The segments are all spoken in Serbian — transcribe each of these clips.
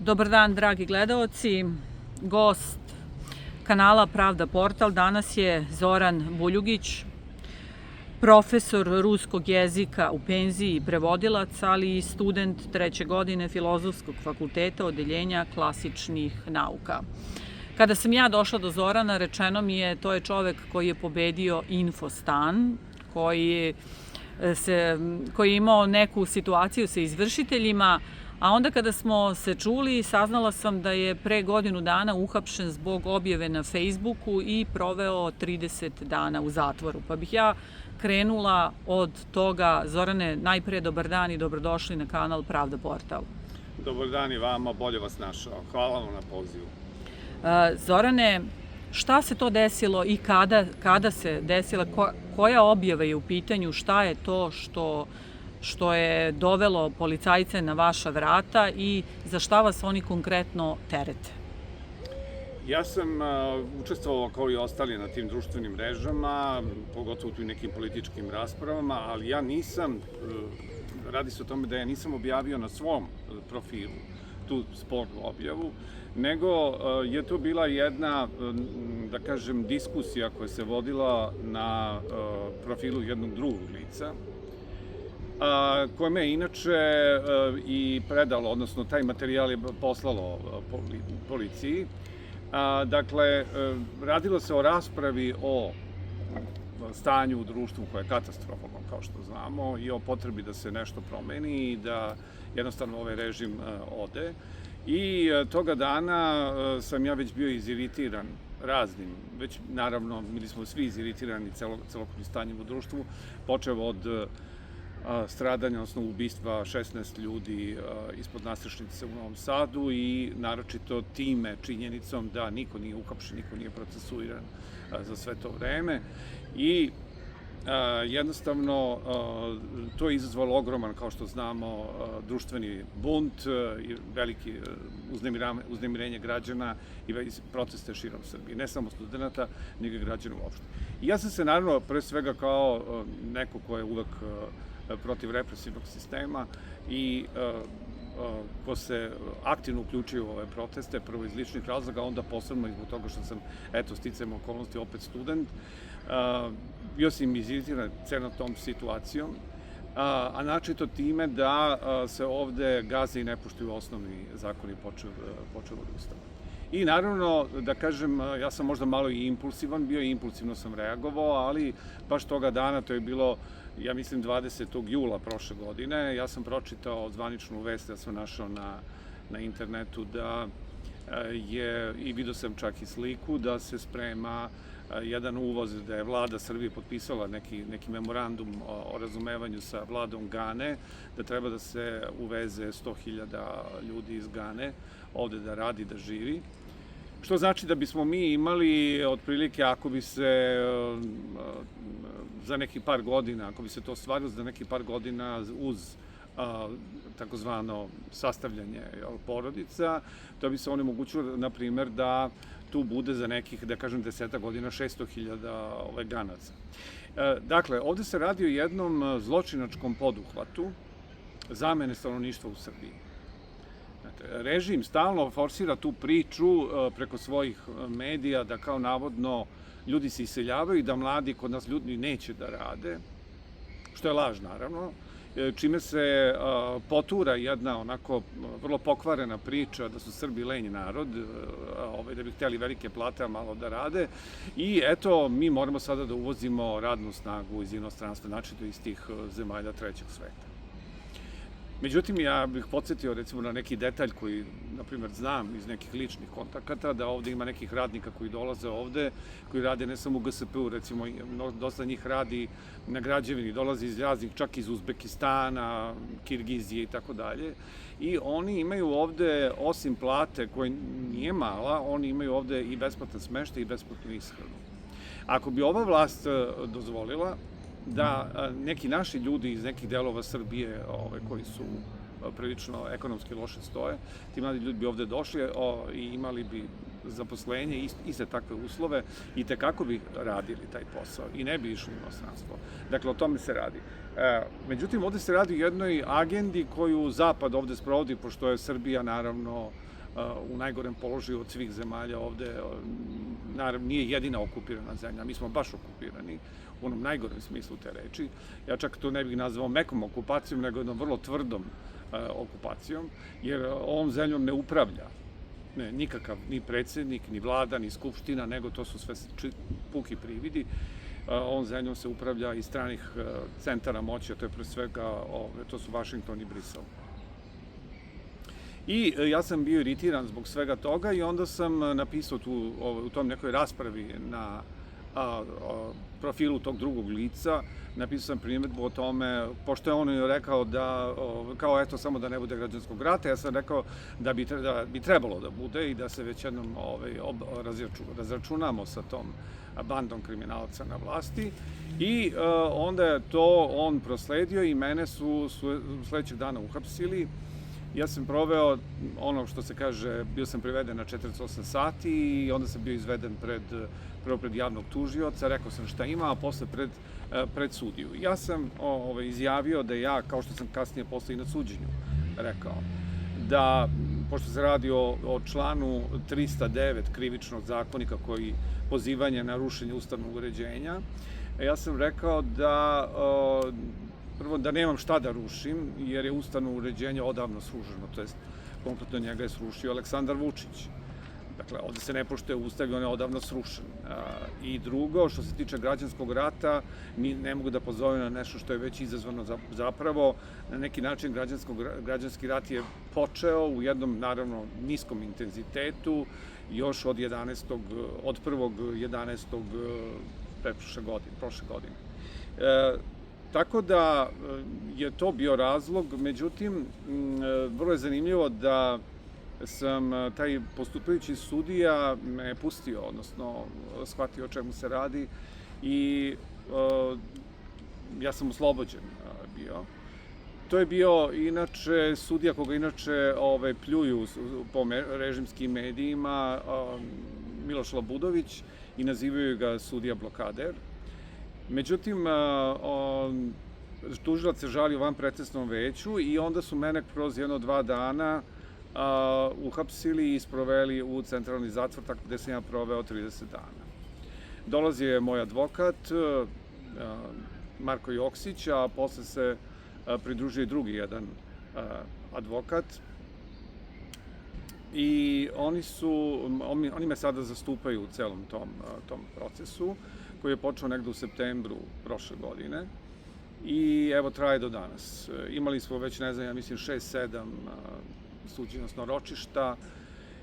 Dobar dan, dragi gledaoci. Gost kanala Pravda Portal danas je Zoran Buljugić, profesor ruskog jezika u penziji i prevodilac, ali i student 3. godine Filozofskog fakulteta odeljenja klasičnih nauka. Kada sam ja došla do Zorana, rečeno mi je to je čovek koji je pobedio Infostan, koji je imao neku situaciju sa izvršiteljima, a onda kada smo se čuli, saznala sam da je pre godinu dana uhapšen zbog objave na Facebooku i proveo 30 dana u zatvoru. Pa bih ja krenula od toga. Zorane, najpre dobar dan i dobrodošli na kanal Pravda Portal. Dobar dan i vama, bolje vas našao. Hvala vam na pozivu. Zorane, šta se to desilo i kada se desila, koja objava je u pitanju, šta je to što je dovelo policajce na vaša vrata i za šta vas oni konkretno terete? Ja sam učestvovao kao i ostali na tim društvenim mrežama, pogotovo tu i nekim političkim raspravama, ali ja nisam, radi se o tome da ja nisam objavio na svom profilu tu spornu objavu, nego je to bila jedna, da kažem, diskusija koja se vodila na profilu jednog drugog lica, koje me inače i predalo, odnosno taj materijal je poslalo policiji. Dakle, radilo se o raspravi o stanju u društvu koje je katastrofalno, kao što znamo, i o potrebi da se nešto promeni i da jednostavno ovaj režim ode. I toga dana sam ja već bio iziritiran raznim, već naravno bili smo svi iziritirani celokupnim stanjem u društvu, počeo od stradanja, odnosno ubistva 16 ljudi ispod Nadstrešnice u Novom Sadu i naročito time, činjenicom da niko nije uhapšen, niko nije procesuiran za sve to vreme. I jednostavno to je izazvalo ogroman, kao što znamo, društveni bunt i veliki uznemirenje građana i proteste širom Srbije, ne samo studenta, nego i građana uopšte. I ja sam se naravno, pre svega kao neko ko je uvek protiv represivnog sistema i ko se aktivno uključio u ove proteste, prvo iz ličnih razloga, onda posebno i zbog toga što sam, eto, sticajem okolnosti, opet student. Bio sam iziritiran celom tom situacijom, a načito time da se ovde gaze i ne poštuju osnovni zakoni počeo od Ustava. I naravno, da kažem, ja sam možda malo i impulsivan bio i impulsivno sam reagovao, ali baš toga dana, to je bilo, ja mislim, 20. jula prošle godine, ja sam pročitao zvaničnu vest, ja sam našao na internetu da je, i vidio sam čak i sliku, da se sprema jedan uvoz, da je vlada Srbije potpisala neki memorandum o razumevanju sa vladom Gane, da treba da se uveze 100.000 ljudi iz Gane ovde da radi, da živi. Što znači da bismo mi imali otprilike, ako bi se za neki par godina, ako bi se to ostvarilo za neki par godina uz takozvano sastavljanje porodica, to bi se onemogućilo, na primer, da tu bude za nekih, da kažem, 10 godina 600.000 Ganaca. Dakle, ovde se radi o jednom zločinačkom poduhvatu zamene stanovništva u Srbiji. Režim stalno forsira tu priču preko svojih medija da kao navodno ljudi se iseljavaju i da mladi kod nas ljudi neće da rade, što je laž naravno, čime se potura jedna onako vrlo pokvarena priča da su Srbi lenj narod, da bi hteli velike plate, a malo da rade. I eto, mi moramo sada da uvozimo radnu snagu iz inostranstva, znači iz tih zemalja trećeg sveta. Međutim, ja bih podsjetio recimo na neki detalj koji, na primjer, znam iz nekih ličnih kontakata, da ovde ima nekih radnika koji dolaze ovde, koji rade ne samo u GSP-u, recimo, dosta njih radi na građevini, dolazi iz raznih, čak iz Uzbekistana, Kirgizije i tako dalje. I oni imaju ovde, osim plate koja nije mala, oni imaju ovde i besplatan smeštaj i besplatnu ishranu. Ako bi ova vlast dozvolila da neki naši ljudi iz nekih delova Srbije koji su prilično ekonomski loše stoje. Ti mladi ljudi bi ovde došli i imali bi zaposlenje, iste takve uslove i tekako bi radili taj posao i ne bi išli u inostranstvo. Dakle, o tome se radi. Međutim, ovde se radi o jednoj agendi koju Zapad ovde sprovodi, pošto je Srbija, naravno, u najgorem položaju od svih zemalja ovde, naravno, nije jedina okupirana zemlja, mi smo baš okupirani, u onom najgorem smislu te reči. Ja čak to ne bih nazvao mekom okupacijom, nego jednom vrlo tvrdom okupacijom, jer ovom zemljom ne upravlja nikakav ni predsednik, ni vlada, ni skupština, nego to su sve puki prividi. Ovom zemljom se upravlja iz stranih centara moći, a to je pre svega, to su Vašington i Brisel. I ja sam bio iritiran zbog svega toga i onda sam napisao u tom nekoj raspravi na profilu tog drugog lica, napisao sam primedbu o tome, pošto je on rekao da, kao eto, samo da ne bude građanskog rata, ja sam rekao da bi trebalo da bude i da se već jednom razračunamo sa tom bandom kriminalaca na vlasti. I onda je to on prosledio i mene su sledećeg dana uhapsili. Ja sam proveo ono što se kaže, bio sam priveden na 48 sati i onda sam bio izveden prvo pred javnog tužioca, rekao sam šta ima, a posle pred sudiju. Ja sam izjavio da ja, kao što sam kasnije posle i na suđenju rekao, da, pošto se radi o članu 309 krivičnog zakonika koji pozivanje na rušenje ustavnog uređenja, ja sam rekao da prvo, da nemam šta da rušim, jer je ustavno uređenje odavno srušeno, to jest konkretno njega je srušio Aleksandar Vučić. Dakle, ovde se ne poštuje ustav i on je odavno srušen. I drugo, što se tiče građanskog rata, ne mogu da pozovem na nešto što je već izazvano zapravo. Na neki način građanski rat je počeo u jednom, naravno, niskom intenzitetu, još od 1.11. prošle godine. Tako da je to bio razlog, međutim, vrlo je zanimljivo da sam taj postupajući sudija me pustio, odnosno shvatio o čemu se radi i ja sam oslobođen bio. To je bio inače sudija koga inače pljuju po režimskim medijima, Miloš Labudović, i nazivaju ga sudija blokader. Međutim, tužilac se žalio vanpretresnom veću i onda su mene kroz 1-2 dana uhapsili i sproveli u centralni zatvor, tako gde sam ja proveo 30 dana. Dolazio je moj advokat, Marko Joksić, a posle se pridružio i drugi jedan advokat. I oni me sada zastupaju u celom tom procesu, koji je počeo negde u septembru prošle godine i evo traje do danas. Imali smo već, ne znam, ja mislim 6-7 suđenosno ročišta,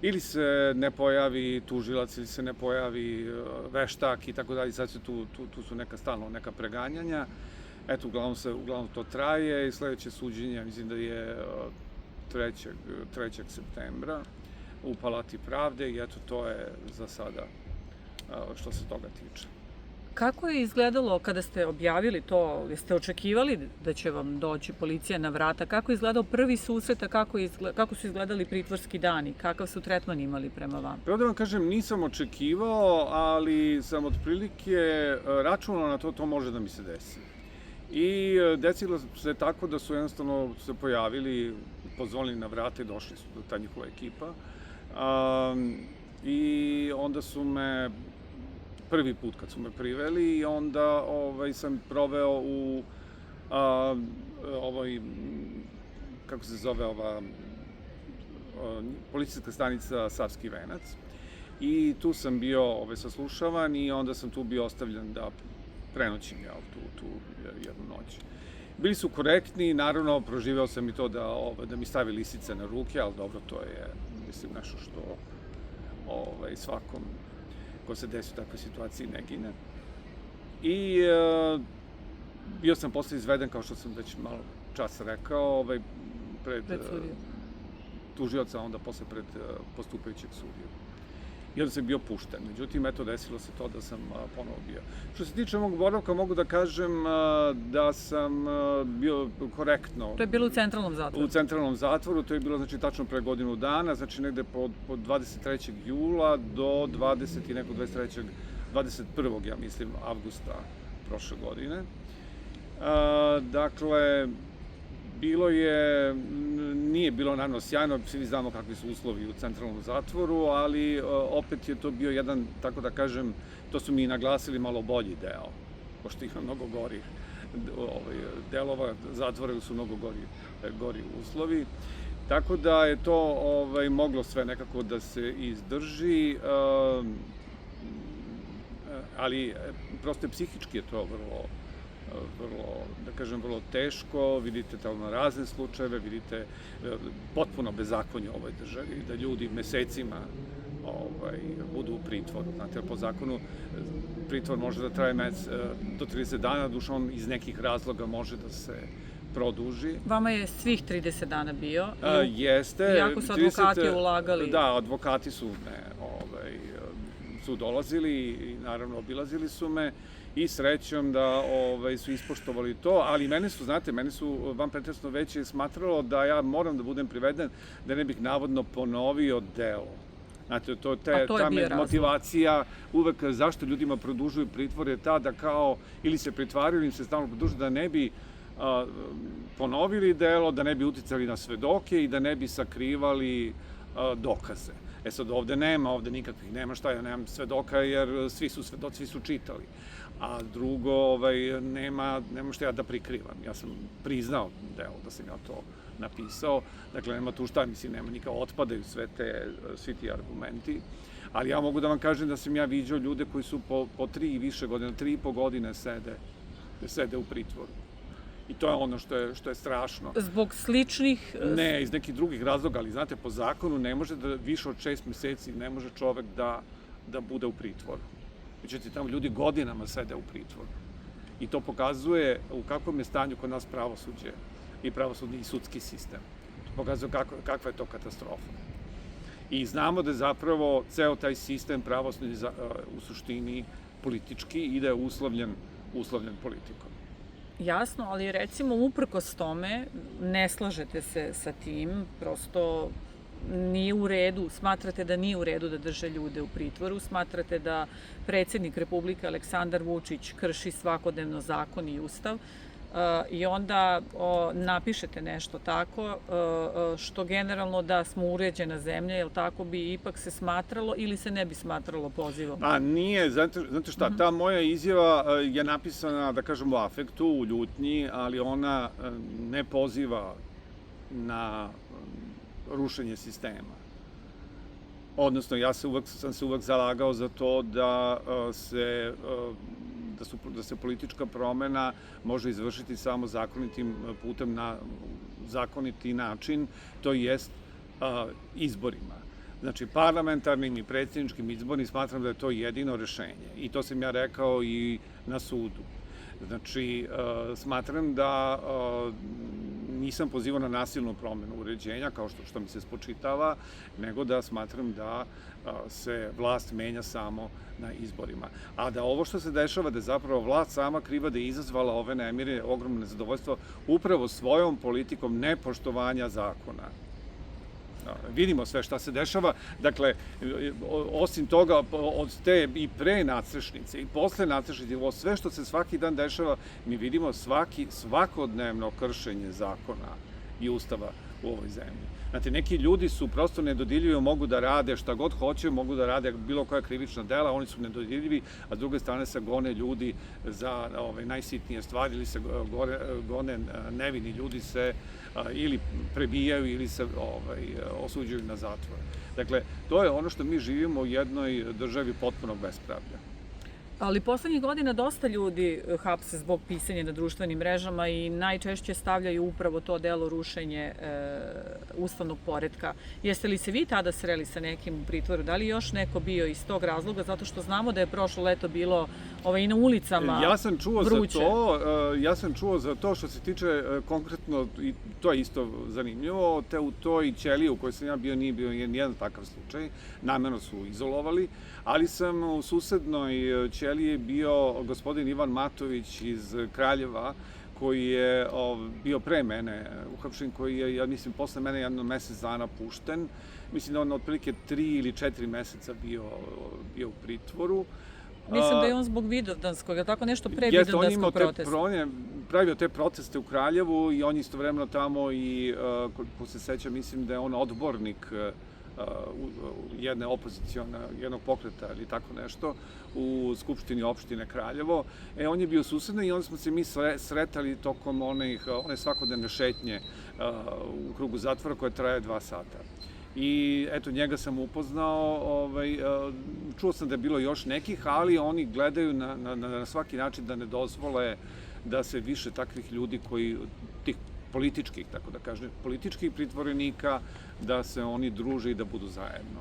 ili se ne pojavi tužilac, ili se ne pojavi veštak i tako dalje, sad tu su neka preganjanja. Eto, uglavnom to traje i sledeće suđenje, mislim da je 3. septembra u Palati pravde i eto, to je za sada što se toga tiče. Kako je izgledalo kada ste objavili to? Jeste očekivali da će vam doći policija na vrata? Kako je izgledao prvi susret, a kako su izgledali pritvorski dani? Kakav su tretman imali prema vama? Prvo da vam kažem, nisam očekivao, ali sam otprilike računao na to može da mi se desi. I desilo se tako da su jednostavno se pojavili, pozvonili na vrata i došli su ta njihova ekipa. I onda su me prvi put kad su me priveli i onda sam proveo u kako se zove policijska stanica Savski Venac. I tu sam bio saslušavan i onda sam tu bio ostavljen da prenoćim tu jednu noć. Bili su korektni, naravno proživeo sam i to da mi stavi lisice na ruke, ali dobro, to je, mislim, nešto što svakom ko se desi u takvoj situaciji ne gine. I bio sam posle izveden, kao što sam već malo čas rekao, pred tužioca, onda posle pred postupajućeg sudiju. i onda sam bio pušten. Međutim, eto, desilo se to da sam ponovo bio. Što se tiče mog boravka, mogu da kažem da sam bio korektno. To je bilo u centralnom zatvoru? U centralnom zatvoru, to je bilo znači tačno pre godinu dana, znači negde od 23. jula do 21. ja mislim, avgusta prošle godine. Dakle, nije bilo naravno sjajno, svi znamo kakvi su uslovi u centralnom zatvoru, ali opet je to bio jedan, tako da kažem, to su mi naglasili malo bolji deo, pošto ima mnogo gorih delova zatvora, su mnogo gori uslovi. Tako da je to moglo sve nekako da se izdrži, ali prosto psihički je to vrlo teško, vidite tamo razne slučajeve, vidite potpuno bezakonje u ovoj državi, da ljudi mesecima budu u pritvoru. Znate, po zakonu pritvor može da traje do 30 dana, duše on iz nekih razloga može da se produži. Vama je svih 30 dana bio. Jeste. Iako su advokati ulagali. Da, advokati su dolazili i naravno obilazili su me i srećom da su ispoštovali to, ali mene su vanpretresno veće smatralo da ja moram da budem priveden da ne bih navodno ponovio delo. Znate, ta motivacija uvek zašto ljudima produžuju pritvor je ta da kao ili se pritvaraju ili im se stalno produžuju da ne bi ponovili delo, da ne bi uticali na svedoke i da ne bi sakrivali dokaze. Sad ovde nikakvih, nema šta, ja nemam svedoka jer svi su svedoci, svi su čitali. A drugo, nema šta ja da prikrivam. Ja sam priznao delo da sam ja to napisao, dakle nema tu šta, mislim, nema nikao, otpadaju svi ti argumenti, ali ja mogu da vam kažem da sam ja viđao ljude koji su po 3 i više godina, 3,5 godine sede u pritvoru. I to je ono što je strašno. Zbog sličnih... Ne, iz nekih drugih razloga, ali znate, po zakonu ne može da više od 6 meseci ne može čovek da bude u pritvoru. Međutim, tamo ljudi godinama sede u pritvoru. I to pokazuje u kakvom je stanju kod nas pravosuđe i pravosudni i sudski sistem. To pokazuje kakva je to katastrofa. I znamo da je zapravo ceo taj sistem pravosudni u suštini politički i da je uslovljen politikom. Jasno, ali recimo uprkos tome ne slažete se sa tim, prosto nije u redu, smatrate da nije u redu da drže ljude u pritvoru, smatrate da predsjednik Republike Aleksandar Vučić krši svakodnevno zakon i ustav i onda napišete nešto tako što generalno da smo uređena zemlja, jel tako bi ipak se smatralo ili se ne bi smatralo pozivom? A nije, znate šta, ta moja izjava je napisana, da kažem, u afektu, u ljutnji, ali ona ne poziva na rušenje sistema. Odnosno, sam se uvek zalagao za to da se politička promena može izvršiti samo zakonitim putem na zakoniti način, to jest izborima. Znači, parlamentarnim i predsjedničkim izborima smatram da je to jedino rešenje. I to sam ja rekao i na sudu. Znači, smatram da nisam pozivao na nasilnu promenu uređenja, kao što mi se spočitava, nego da smatram da se vlast menja samo na izborima. A da ovo što se dešava, da je zapravo vlast sama kriva, da je izazvala ove nemire, ogromno nezadovoljstvo, upravo svojom politikom nepoštovanja zakona. Vidimo sve šta se dešava, dakle, osim toga, od te i pre nadstrešnice i posle nadstrešnice, sve što se svaki dan dešava, mi vidimo svakodnevno kršenje zakona i ustava u ovoj zemlji. Znate, neki ljudi su prosto nedodirljivi, mogu da rade šta god hoće, mogu da rade bilo koja krivična dela, oni su nedodirljivi, a s druge strane se gone ljudi za najsitnije stvari ili se gone nevini ljudi se ili prebijaju ili se osuđuju na zatvor. Dakle, to je ono što mi živimo u jednoj državi potpunog bespravlja. Ali poslednjih godina dosta ljudi hapse zbog pisanja na društvenim mrežama i najčešće stavljaju upravo to delo rušenje ustavnog poretka. Jeste li se vi tada sreli sa nekim u pritvoru? Da li još neko bio iz tog razloga? Zato što znamo da je prošlo leto bilo i na ulicama vruće. Ja sam čuo za to što se tiče konkretno, i to je isto zanimljivo, te u toj ćeliji u kojoj sam ja bio nije bio nijedan takav slučaj, namerno su izolovali, ali sam u susednoj ćeliji bio gospodin Ivan Matović iz Kraljeva, koji je bio pre mene uhapšen, koji je, ja mislim, posle mene jedno mesec dana pušten. Mislim da on otprilike 3 ili 4 meseca bio u pritvoru. Mislim da je on zbog Vidovdanskog, tako nešto pre Vidovdanskog protesta. On je pravio te proteste u Kraljevu i on istovremeno tamo i, ko se seća, mislim da je on odbornik jednog pokreta ili tako nešto u Skupštini opštine Kraljevo. On je bio susedno i onda smo se mi sretali tokom one svakodnevne šetnje u krugu zatvora koja traje 2 sata. I eto, njega sam upoznao, čuo sam da je bilo još nekih, ali oni gledaju na svaki način da ne dozvole da se više takvih ljudi tih političkih, tako da kažem, političkih pritvorenika, da se oni druže i da budu zajedno.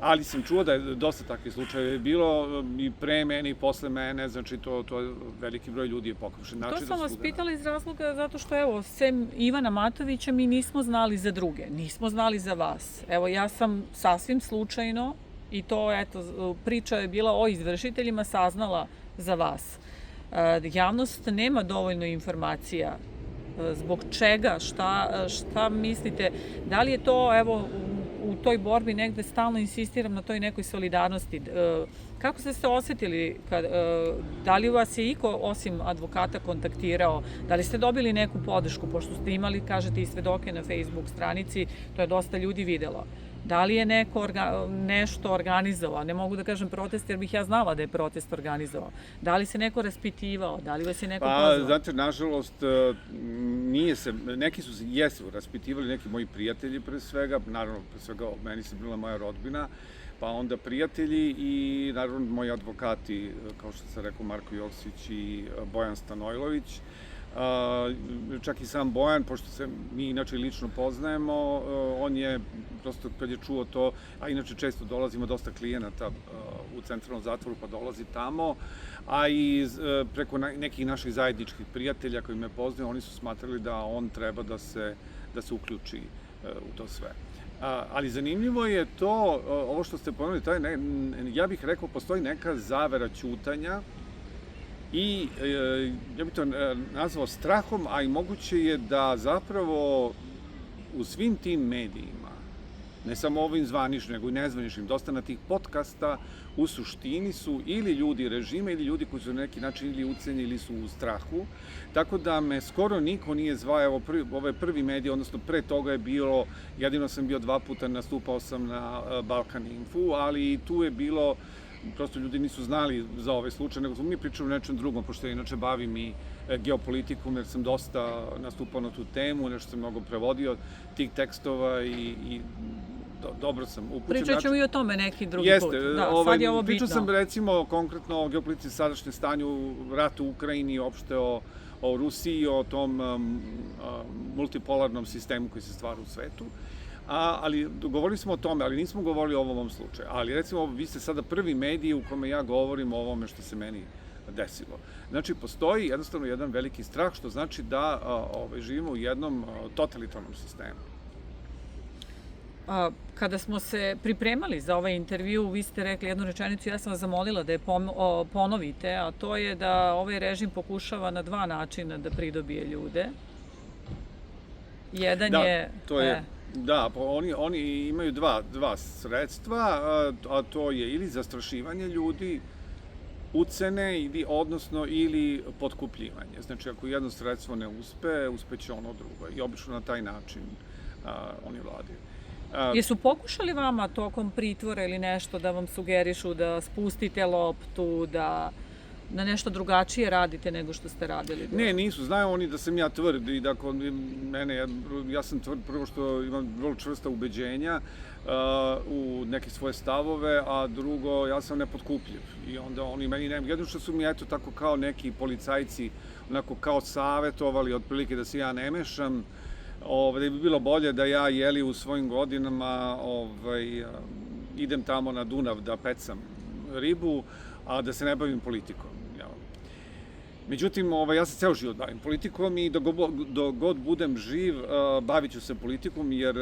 Ali sam čuo da je dosta takvih slučajeva bilo i pre mene i posle mene, znači to je veliki broj ljudi je pokušen. To sam vas pitala iz razloga zato što, evo, sem Ivana Matovića mi nismo znali za druge, nismo znali za vas. Evo, ja sam sasvim slučajno, i to, eto, priča je bila o izvršiteljima, saznala za vas. Javnost nema dovoljno informacija. Zbog čega? Šta mislite? Da li je to, evo, u toj borbi negde stalno insistiram na toj nekoj solidarnosti. Kako ste se osetili? Da li vas je iko osim advokata kontaktirao? Da li ste dobili neku podršku? Pošto ste imali, kažete, i svedoke na Facebook stranici, to je dosta ljudi videlo. Da li je neko nešto organizovao? Ne mogu da kažem protest, jer bih ja znala da je protest organizovao. Da li se neko raspitivao? Da li vas je neko pozvao? Pa, znate, nažalost, neki jesu raspitivali, neki moji prijatelji pre svega, naravno, pre svega meni se bila moja rodbina, pa onda prijatelji i naravno moji advokati, kao što sam rekao, Marko Joksić i Bojan Stanojlović. Čak i sam Bojan, pošto se mi inače lično poznajemo, on je prosto kad je čuo to, a inače često dolazimo dosta klijenata u centralnom zatvoru pa dolazi tamo, a i preko nekih naših zajedničkih prijatelja koji me poznaju, oni su smatrali da on treba da se uključi u to sve. Ali zanimljivo je to, ovo što ste pomenuli, ja bih rekao, postoji neka zavera ćutanja i ja bih to nazvao strahom, a i moguće je da zapravo u svim tim medijima, ne samo ovim zvaničnim, nego i nezvaničnim, dosta na tih podcasta u suštini su ili ljudi režima ili ljudi koji su na neki način ili ucenjeni ili su u strahu. Tako da me skoro niko nije zvao, evo ovaj prvi medij, odnosno pre toga je bilo, jedino sam bio 2 puta, nastupao sam na Balkan Infu, ali i tu je bilo, prosto ljudi nisu znali za ovaj slučaj, nego smo mi pričali o nečem drugom, pošto ja inače bavim i geopolitikom, jer sam dosta nastupao na tu temu, nešto sam mnogo prevodio tih tekstova i dobro sam upućen. Pričat ćemo i o tome neki drugi put. Da, sad je ovo bitno. Pričao sam recimo konkretno o geopolitici sadašnjem stanju, ratu u Ukrajini, opšte o Rusiji, o tom multipolarnom sistemu koji se stvara u svetu. Ali govorili smo o tome, ali nismo govorili o ovom slučaju. Ali recimo, vi ste sada prvi mediji u kome ja govorim o ovome što se meni desilo. Znači, postoji jednostavno jedan veliki strah, što znači da živimo u jednom totalitarnom sistemu. Kada smo se pripremali za ovaj intervju, vi ste rekli jednu rečenicu, ja sam vas zamolila da je ponovite, a to je da ovaj režim pokušava na 2 načina da pridobije ljude. Jedan je... Da, oni imaju dva sredstva, a to je ili zastrašivanje ljudi, ucene, odnosno ili potkupljivanje. Znači, ako jedno sredstvo ne uspeće ono drugo. I obično na taj način oni vladaju. Jesu pokušali vama tokom pritvora ili nešto da vam sugerišu da spustite loptu, da da nešto drugačije radite nego što ste radili? Ne, nisu. Znaju oni da sam ja tvrd i da kod mene, ja sam tvrd prvo što imam vrlo čvrsta ubeđenja u neke svoje stavove, a drugo, ja sam nepotkupljiv. I onda oni meni jedno što su mi eto tako kao neki policajci onako kao savetovali otprilike da se ja ne mešam, da bi bilo bolje da ja u svojim godinama idem tamo na Dunav da pecam ribu, a da se ne bavim politikom. Međutim, ja se ceo život bavim politikom i dok god budem živ, bavit ću se politikom, jer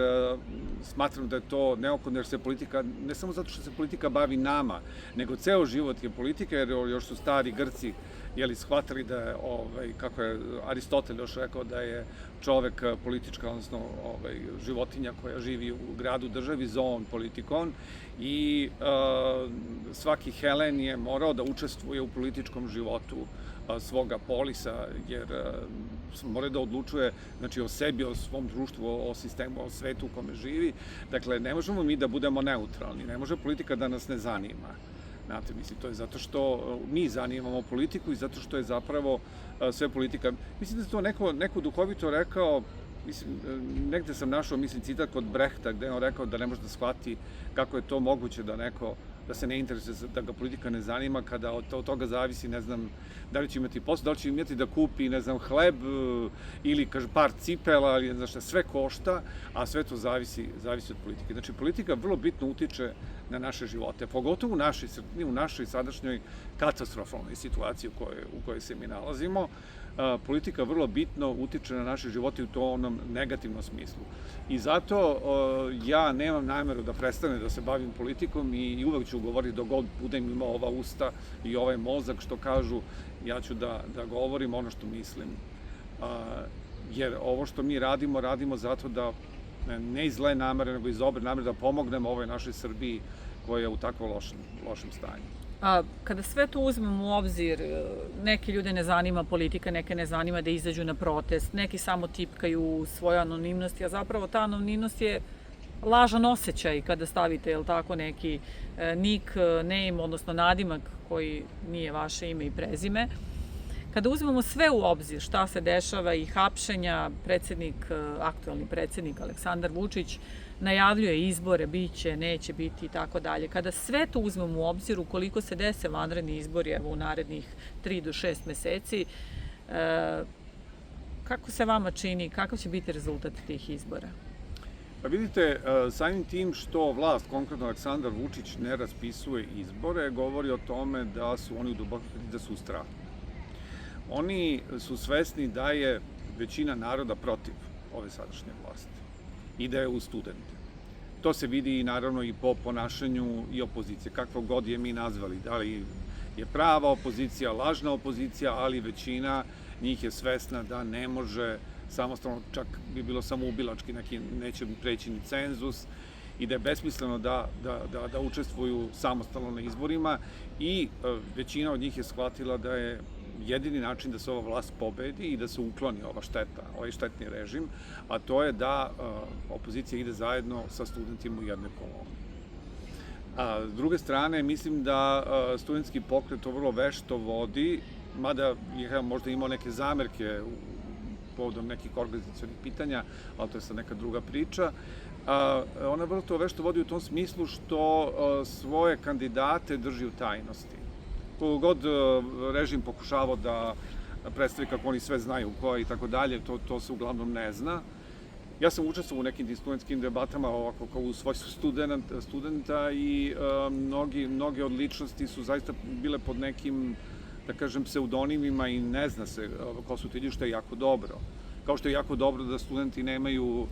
smatram da je to neophodno, jer se politika, ne samo zato što se politika bavi nama, nego ceo život je politika, jer još su stari Grci shvatili da je, kako je Aristotel još rekao, da je čovek politička, odnosno životinja koja živi u gradu, državi, zoon politikon, i svaki Helen je morao da učestvuje u političkom životu svoga polisa, jer mora da odlučuje o sebi, o svom društvu, o sistemu, o svetu u kome živi. Dakle, ne možemo mi da budemo neutralni, ne može politika da nas ne zanima. Znate, mislim, to je zato što mi zanimamo politiku i zato što je zapravo sve politika. Mislim da je to neko duhovito rekao, mislim, negde sam našao, citat kod Brehta, gde je on rekao da ne može da shvati kako je to moguće da se ne interesuje, da ga politika ne zanima, kada od toga zavisi, ne znam, da li će imati posao, da li će imati da kupi, ne znam, hleb ili, kaže, par cipela, ili, znaš, sve košta, a sve to zavisi od politike. Znači, politika vrlo bitno utiče na naše živote, pogotovo u našoj sadašnjoj katastrofalnoj situaciji u kojoj se mi nalazimo. Politika vrlo bitno utiče na naše živote u to onom negativnom smislu. I zato ja nemam nameru da prestanem da se bavim politikom i uvek ću govoriti dok god budem imao ova usta i ovaj mozak što kažu, ja ću da govorim ono što mislim. Jer ovo što mi radimo zato da ne iz zle namere, nego iz dobre namere, da pomognemo ovoj našoj Srbiji koja je u tako lošem stanju. A kada sve to uzmemo u obzir, neke ljude ne zanima politika, neke ne zanima da izađu na protest, neki samo tipkaju svoju anonimnost, a zapravo ta anonimnost je lažan osjećaj kada stavite, neki nick, name, odnosno nadimak koji nije vaše ime i prezime. Kada uzmemo sve u obzir šta se dešava i hapšenja, aktuelni predsednik Aleksandar Vučić najavljuje izbore, biće, neće biti i tako dalje. Kada sve to uzmemo u obzir, ukoliko se dese vanredni izbori u narednih 3 do 6 meseci, kako se vama čini, kakav će biti rezultat tih izbora? Pa vidite, samim tim što vlast, konkretno Aleksandar Vučić, ne raspisuje izbore, govori o tome da su oni u dubokoj krizi, da su u strahu. Oni su svesni da je većina naroda protiv ove sadašnje vlasti i da je uz studente. To se vidi naravno i po ponašanju i opozicije, kakvo god je mi nazvali, da li je prava opozicija, lažna opozicija, ali većina njih je svesna da ne može samostalno, čak bi bilo samoubilački, neki neće preći ni cenzus, i da je besmisleno da učestvuju samostalno na izborima, i većina od njih je shvatila da je jedini način da se ova vlast pobedi i da se ukloni ova šteta, ovaj štetni režim, a to je da opozicija ide zajedno sa studentima u jednoj koloni. S druge strane, mislim da studentski pokret to vrlo vešto vodi, mada je možda imao neke zamerke povodom nekih organizacionih pitanja, ali to je sad neka druga priča. Ona vrlo to vešto vodi u tom smislu što svoje kandidate drži u tajnosti. Koliko god režim pokušavao da predstavi kako oni sve znaju ko je i tako dalje, to se uglavnom ne zna. Ja sam učestvovao u nekim studentskim debatama ovako kao u svojstvu studenta i mnoge od ličnosti su zaista bile pod nekim, da kažem, pseudonimima i ne zna se ko su ti ljudi, što je jako dobro. Kao što je jako dobro da studenti nemaju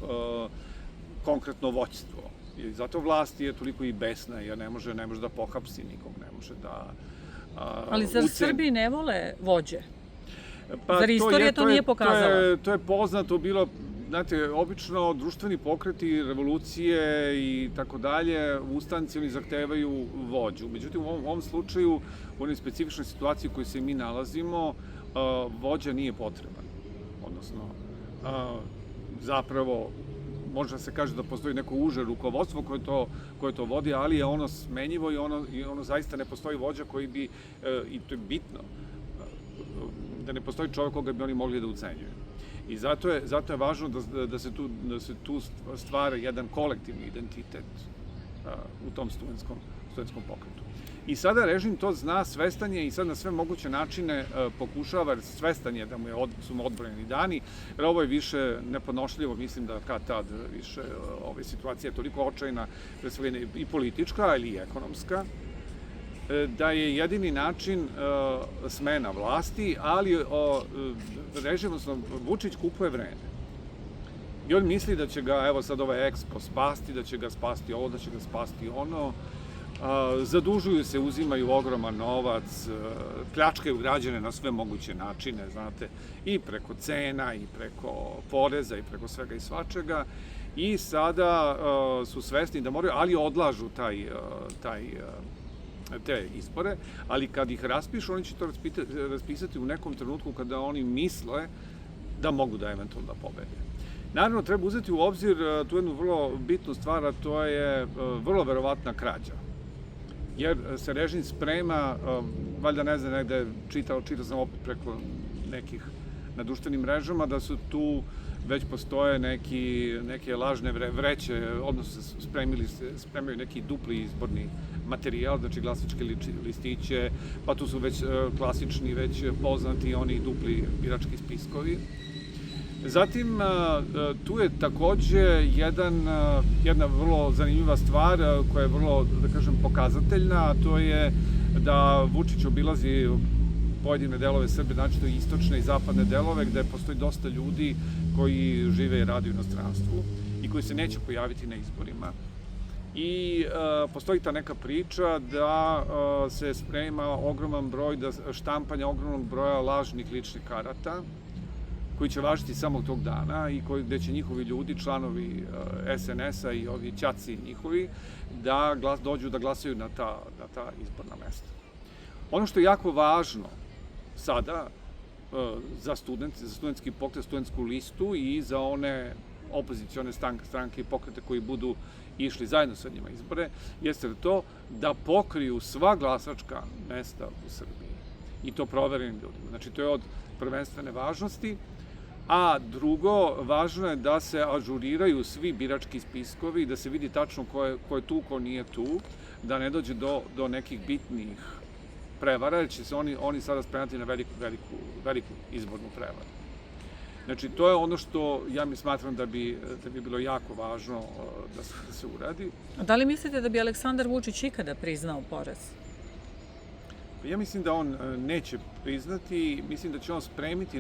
konkretno vođstvo. I zato vlast je toliko i besna, jer ne može da pohapsi nikog, ne može da... Ali zar Srbi ne vole vođe? Zar istorija to nije pokazala? To je poznato bilo, znate, obično društveni pokreti, revolucije i tako dalje, ustanci, oni zahtevaju vođu. Međutim, u ovom slučaju, u onoj specifičnoj situaciji u kojoj se mi nalazimo, vođa nije potreban. Odnosno, zapravo, može se kaže da postoji neko uže rukovodstvo koje to vodi, ali je ono smenjivo i ono zaista ne postoji vođa koji bi, i to je bitno, da ne postoji čovjek koga bi oni mogli da ucenjuju. I zato je važno da se tu stvara jedan kolektivni identitet u tom studentskom pokretu. I sada režim to zna, svestan je i sad na sve moguće načine pokušava, jer svestan je da su mu odbrojeni dani, jer ovo je više nepodnošljivo, mislim da kad tad više situacija je toliko očajna, i politička, ali i ekonomska, da je jedini način smena vlasti, ali režim, odnosno Vučić kupuje vreme. I on misli da će ga, evo sad ovaj EKSPO spasti, da će ga spasti ovo, da će ga spasti ono, zadužuju se, uzimaju ogroman novac, pljačkaju građane na sve moguće načine, znate, i preko cena, i preko poreza, i preko svega i svačega, i sada su svesni da moraju, ali odlažu te izbore, ali kad ih raspišu, oni će to raspisati u nekom trenutku kada oni misle da mogu da eventualno pobede. Naravno, treba uzeti u obzir tu jednu vrlo bitnu stvar, a to je vrlo verovatna krađa. Jer se režim sprema, valjda ne znam, negde čitao sam opet preko nekih na društvenim mrežama, da su tu već postoje neke lažne vreće, odnosno spremaju neki dupli izborni materijal, znači glasačke listiće, pa tu su već klasični, već poznati oni dupli birački spiskovi. Zatim, tu je takođe jedna vrlo zanimljiva stvar koja je vrlo, da kažem, pokazateljna, a to je da Vučić obilazi pojedine delove Srbije, znači to istočne i zapadne delove, gde postoji dosta ljudi koji žive i rade u inostranstvu i koji se neće pojaviti na izborima. I postoji ta neka priča da se sprema ogroman broj, štampanja ogromnog broja lažnih ličnih karata, koji će važiti samo tog dana i gde će njihovi ljudi, članovi SNS-a i ovi ćaci njihovi, da dođu da glasaju na ta izborna mesta. Ono što je jako važno sada za studentski pokret, studentsku listu i za one opozicione stranke i pokrete koji budu išli zajedno sa njima izbore, jeste to da pokriju sva glasačka mesta u Srbiji. I to proverenim ljudima. Znači, to je od prvenstvene važnosti. A drugo, važno je da se ažuriraju svi birački spiskovi, da se vidi tačno ko je tu, ko nije tu, da ne dođe do nekih bitnih prevara, jer će se oni sada spremati na veliku izbornu prevaru. Znači, to je ono što ja smatram da bi bilo jako važno da se uradi. A da li mislite da bi Aleksandar Vučić ikada priznao poraz? Ja mislim da on neće priznati, mislim da će on spremiti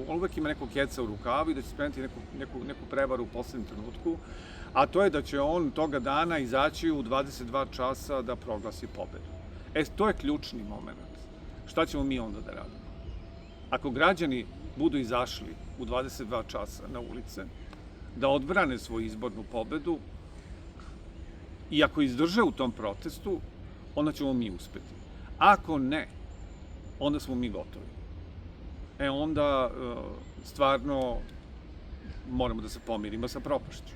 on uvek ima nekog keca u rukavu i da će spremiti neku prevaru u poslednjem trenutku, a to je da će on toga dana izaći u 22 časa da proglasi pobedu. To je ključni moment. Šta ćemo mi onda da radimo? Ako građani budu izašli u 22 časa na ulice, da odbrane svoju izbornu pobedu i ako izdrže u tom protestu, onda ćemo mi uspeti. Ako ne, onda smo mi gotovi. Onda stvarno moramo da se pomirimo sa propašću.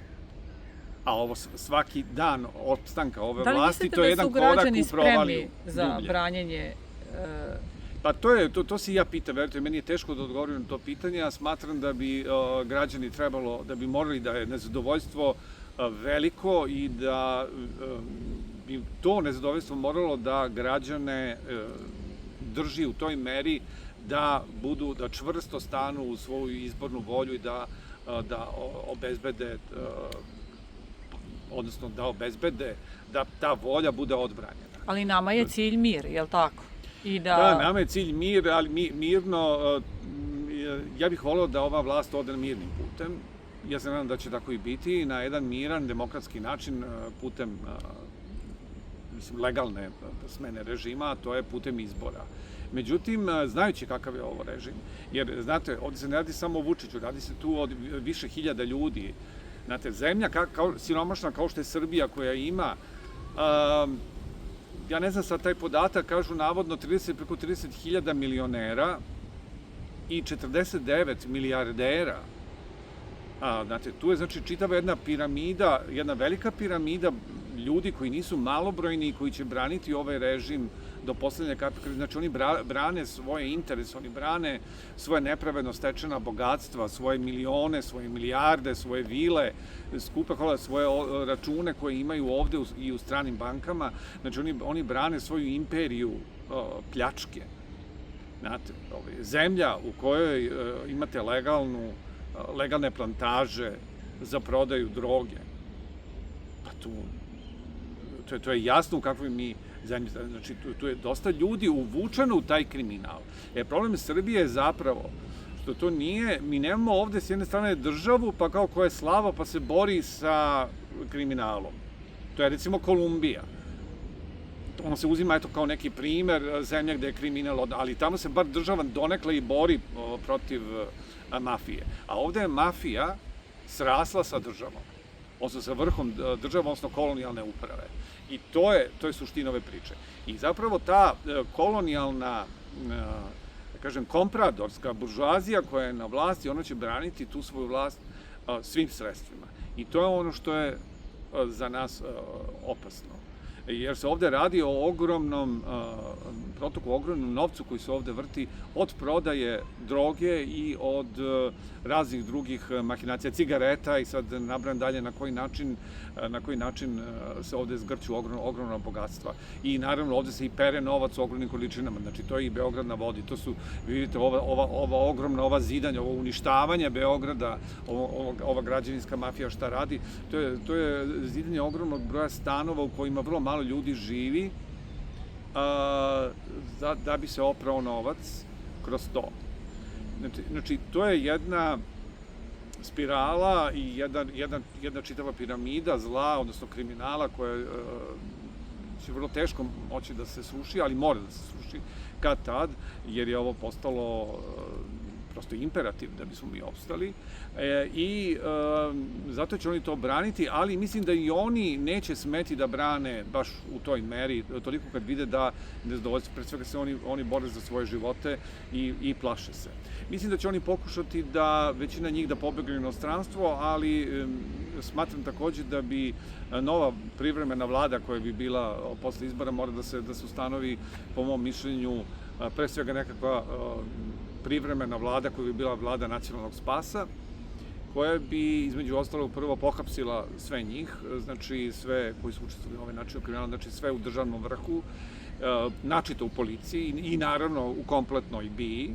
A ovo svaki dan opstanka ove vlasti, to je jedan korak u provaliju. Da li mislite da su građani spremni za branjenje? Pa to se i ja pitam, verujte, meni je teško da odgovorim na to pitanje, ja smatram da bi građani da bi morali da je nezadovoljstvo veliko i da bi to nezadovoljstvo moralo da građane drži u toj meri da čvrsto stanu u svoju izbornu volju i da obezbede, odnosno da obezbede da ta volja bude odbranjena. Ali nama je cilj mir, je li tako? Da, nama je cilj mir, ali mirno, ja bih voleo da ova vlast ode mirnim putem. Ja se nadam da će tako i biti, na jedan miran, demokratski način, putem legalne smene režima, a to je putem izbora. Međutim, znajući kakav je ovo režim, jer, znate, ovdje se ne radi samo o Vučiću, radi se tu o više hiljada ljudi. Znate, zemlja siromašna kao što je Srbija, koja ima, ja ne znam sad taj podatak, kažu navodno preko 30.000 milionera i 49 milijardera Znate, tu je znači čitava jedna piramida, jedna velika piramida ljudi koji nisu malobrojni i koji će braniti ovaj režim do poslednje kapi krvi. Znači, oni brane svoje interese, oni brane svoje nepravedno stečena bogatstva, svoje milione, svoje milijarde, svoje vile, skupe kola, svoje račune koje imaju ovde i u stranim bankama. Znači, oni brane svoju imperiju pljačke. Znate, zemlja u kojoj imate legalne plantaže za prodaju droge. Pa to je jasno u kakvoj mi zemlji. Znači, tu je dosta ljudi uvučeno u taj kriminal. Problem Srbije je zapravo što to nije, mi nemamo ovde s jedne strane državu, pa kao koja je slava, pa se bori sa kriminalom. To je recimo Kolumbija. On se uzima kao neki primer zemlja gde je kriminal, ali tamo se bar država donekle i bori protiv mafije. A ovde je mafija srasla sa državom, odnosno sa vrhom države, odnosno kolonijalne uprave. I to je suština ove priče. I zapravo ta kolonijalna, da kažem, kompradorska buržuazija koja je na vlasti, ona će braniti tu svoju vlast svim sredstvima. I to je ono što je za nas opasno. Jer se ovde radi o ogromnom protoku, ogromnom novcu koji se ovde vrti od prodaje droge i od raznih drugih mahinacija, cigareta i sad nabrajam dalje na koji način se ovde zgrću ogromna bogatstva. I naravno ovde se i pere novac u ogromnim količinama, znači to je i Beograd na vodi, to su, vidite, ova zidanja, ovo uništavanje Beograda, ova građevinska mafija šta radi, to je zidanje ogromnog broja stanova u kojima vrlo malo ljudi živi da bi se oprao novac kroz to. Znači, to je jedna spirala i jedna čitava piramida zla, odnosno kriminala koja će vrlo teško moći da se sruši, ali mora da se sruši kad tad, jer je ovo postalo prosto imperativ da bismo mi opstali i zato će oni to braniti, ali mislim da i oni neće smeti da brane baš u toj meri, toliko kad vide da nezadovoljstvo, pre svega se oni bore za svoje živote i plaše se. Mislim da će oni pokušati da, većina njih da pobegne u inostranstvo, ali smatram takođe da bi nova privremena vlada koja bi bila posle izbora mora da se ustanovi, po mom mišljenju, pre svega nekakva privremena vlada koja bi bila vlada nacionalnog spasa, koja bi, između ostalog, prvo pohapsila sve njih, znači sve koji su učestvovali u ovaj način kriminala, znači sve u državnom vrhu, načito u policiji i naravno u kompletnoj BIA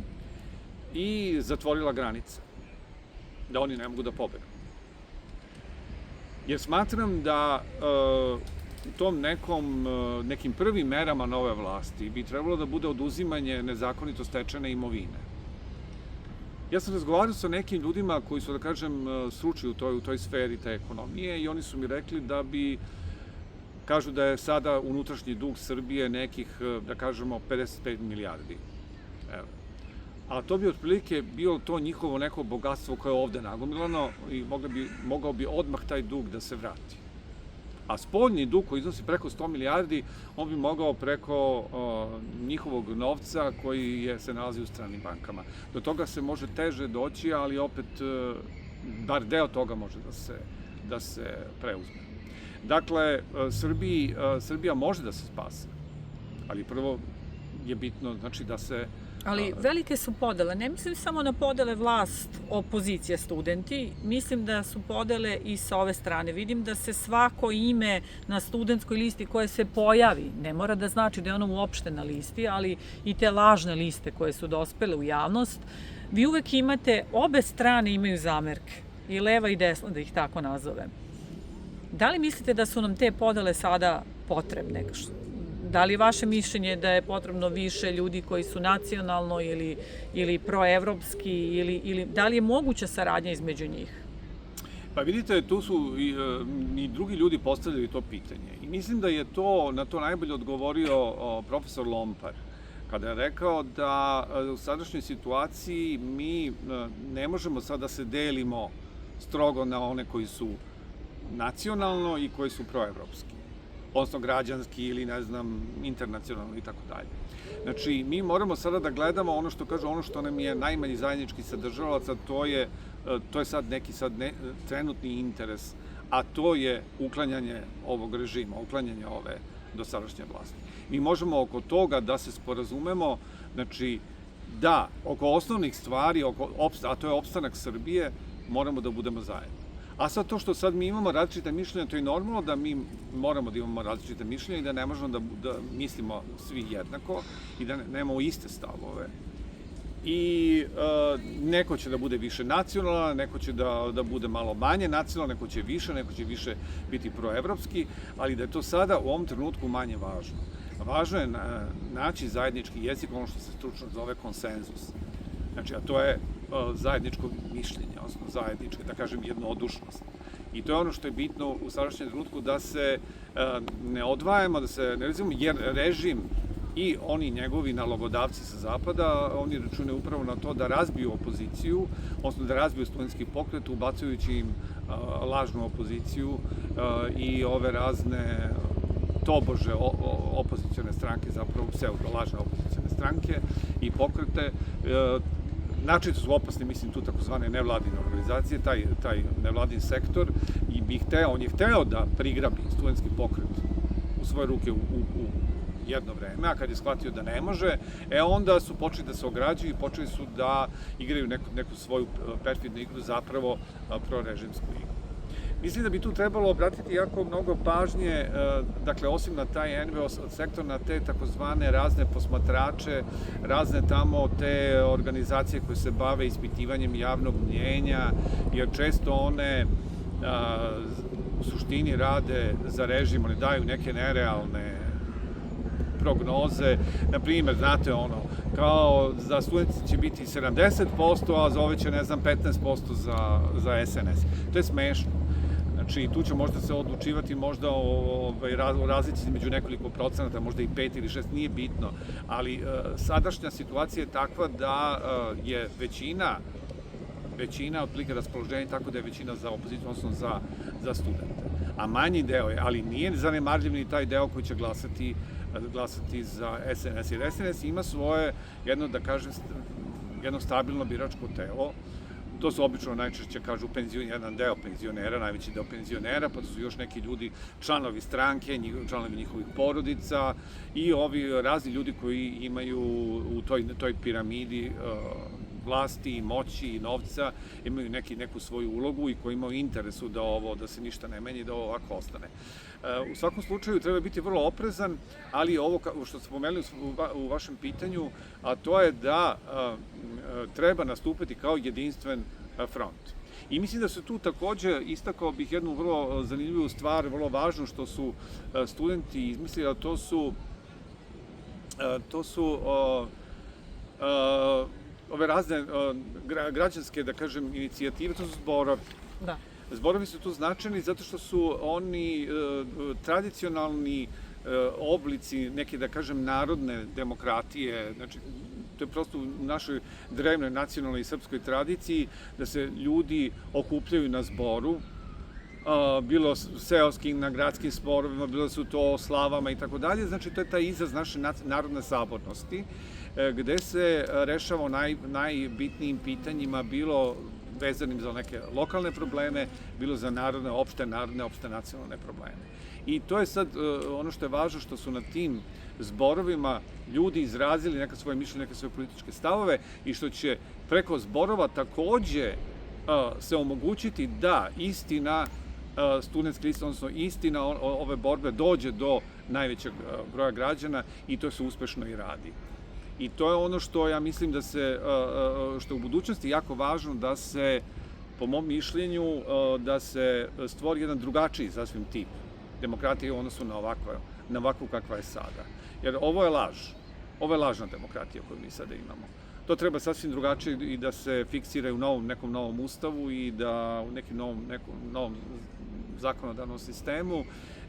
i zatvorila granice, da oni ne mogu da pobegnu. Jer smatram da u tom nekim prvim merama nove vlasti bi trebalo da bude oduzimanje nezakonito stečene imovine. Ja sam razgovarao sa nekim ljudima koji su, da kažem, stručni u toj sferi te ekonomije i oni su mi rekli da kažu da je sada unutrašnji dug Srbije nekih, da kažemo, 55 milijardi evra. A to bi otprilike bilo to njihovo neko bogatstvo koje je ovde nagomilano i mogao bi odmah taj dug da se vrati. A spoljni dug koji iznosi preko 100 milijardi, on bi mogao preko njihovog novca koji se nalazi u stranim bankama. Do toga se može teže doći, ali opet bar deo toga može da se preuzme. Dakle, Srbija može da se spase, ali prvo je bitno znači da se... Ali velike su podele, ne mislim samo na podele vlast, opozicija, studenti, mislim da su podele i sa ove strane. Vidim da se svako ime na studentskoj listi koje se pojavi, ne mora da znači da je ono uopšte na listi, ali i te lažne liste koje su dospele u javnost, vi uvek imate, obe strane imaju zamerke, i leva i desna, da ih tako nazovem. Da li mislite da su nam te podele sada potrebne? Da li je vaše mišljenje da je potrebno više ljudi koji su nacionalno ili proevropski ili da li je moguća saradnja između njih? Pa vidite, tu su i drugi ljudi postavljali to pitanje. I mislim da je na to najbolje odgovorio profesor Lompar, kada je rekao da u sadašnjoj situaciji mi ne možemo sad da se delimo strogo na one koji su nacionalno i koji su proevropski, odnosno građanski ili, ne znam, internacionalno i tako dalje. Znači, mi moramo sada da gledamo ono što nam je najmanji zajednički sadržalac, a to je to je sad neki trenutni interes, a to je uklanjanje ovog režima, uklanjanje ove dosadašnje vlasti. Mi možemo oko toga da se sporazumemo, znači da oko osnovnih stvari, a to je opstanak Srbije, moramo da budemo zajedno. A sad to što sad mi imamo različite mišljenja, to je normalno da mi moramo da imamo različite mišljenja i da ne možemo da mislimo svi jednako i da nemamo iste stavove. I neko će da bude više nacionalan, neko će da bude malo manje nacionalan, neko će više biti proevropski, ali da je to sada u ovom trenutku manje važno. Važno je naći zajednički jezik, ono što se stručno zove konsenzus. Znači, a to je zajedničko mišljenje, odnosno zajednička, da kažem, jednodušnost. I to je ono što je bitno u sadašnjem trenutku, da se ne odvajamo, da se ne razumemo, jer režim i oni njegovi nalogodavci sa zapada, oni računaju upravo na to da razbiju opoziciju, odnosno da razbiju studentski pokret, ubacujući im lažnu opoziciju i ove razne tobože opozicione stranke, zapravo pseudo-lažne opozicione stranke i pokrete. Načito su opasne, mislim, tu takozvane nevladine organizacije, taj nevladin sektor, i on je hteo da prigrabi studentski pokret u svoje ruke u jedno vreme, a kad je shvatio da ne može, onda su počeli da se ograđuju i počeli su da igraju neku svoju perfidnu igru, zapravo prorežimsku igru. Mislim da bi tu trebalo obratiti jako mnogo pažnje, dakle, osim na taj NVO sektor, na te takozvane razne posmatrače, razne tamo te organizacije koje se bave ispitivanjem javnog mnjenja, jer često one u suštini rade za režim, oni daju neke nerealne prognoze. Na primjer, znate ono, kao za studenti će biti 70%, a za ove će, ne znam, 15% za SNS. To je smešno. Znači, tu će možda se odlučivati možda o razlici između nekoliko procenata, možda i 5 ili 6, nije bitno, ali sadašnja situacija je takva da je većina otprilike raspoloženja, tako da je većina za opoziciju, odnosno za studente. A manji deo je, ali nije zanemarljiv ni taj deo koji će glasati za SNS, jer SNS ima svoje, jedno stabilno biračko telo. To su obično najčešće, kažu, jedan deo penzionera, najveći deo penzionera, pa to su još neki ljudi, članovi stranke, članovi njihovih porodica i ovi razni ljudi koji imaju u toj piramidi vlasti i moći i novca, imaju neku svoju ulogu i koji imaju interesu da se ništa ne menja i da ovo ovako ostane. U svakom slučaju treba biti vrlo oprezan, ali ovo što ste pomenuli u vašem pitanju, a to je da treba nastupiti kao jedinstven front. I mislim da se tu takođe istakao bih jednu vrlo zanimljivu stvar, vrlo važnu, što su studenti izmislili, a to su ove razne građanske, da kažem, inicijative, to su zborovi. Da. Zborovi su tu značajni zato što su oni tradicionalni oblici neke, da kažem, narodne demokratije, znači, to je prosto u našoj drevnoj nacionalnoj i srpskoj tradiciji, da se ljudi okupljaju na zboru, bilo seoskim, na gradskim zborovima, bilo su to slavama i tako dalje, znači to je taj izraz naše narodne sabornosti, gde se rešava o najbitnijim pitanjima, bilo vezanim za neke lokalne probleme, bilo za opšte nacionalne probleme. I to je sad ono što je važno, što su na tim zborovima ljudi izrazili neka svoje mišljenje, neke svoje političke stavove i što će preko zborova takođe se omogućiti da istina studentske liste, odnosno istina ove borbe dođe do najvećeg broja građana i to se uspešno i radi. I to je ono što ja mislim što je u budućnosti jako važno, da se, po mom mišljenju, da se stvori jedan drugačiji sasvim tip demokratije u odnosu na ovakvu kakva je sada. Jer ovo je laž. Ovo je lažna demokratija koju mi sada imamo. To treba sasvim drugačije i da se fiksira u nekom novom ustavu i da u nekom novom zakonodavnom sistemu,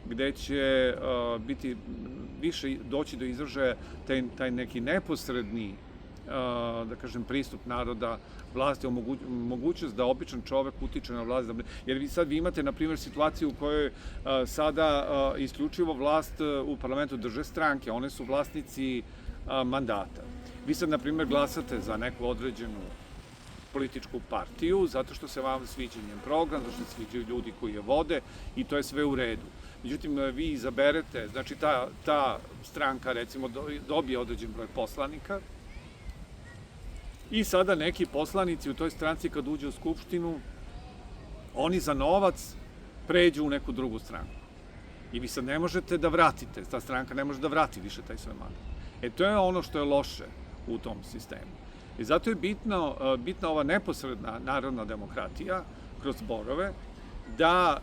gde će biti više doći do izražaja taj neki neposredni, da kažem, pristup naroda vlasti, mogućnost da običan čovek utiče na vlast. Jer sad vi imate, na primjer, situaciju u kojoj sada isključivo vlast u parlamentu drže stranke, one su vlasnici mandata. Vi sad, na primjer, glasate za neku određenu političku partiju, zato što se vam sviđa njen program, zato što se sviđaju ljudi koji je vode i to je sve u redu. Međutim, vi izaberete, znači ta stranka recimo dobije određen broj poslanika i sada neki poslanici u toj stranci kad uđe u Skupštinu, oni za novac pređu u neku drugu stranku. I vi sad ne možete da vratite, ta stranka ne može da vrati više taj svoj mandat. To je ono što je loše u tom sistemu. I zato je bitna ova neposredna narodna demokratija kroz zborove, da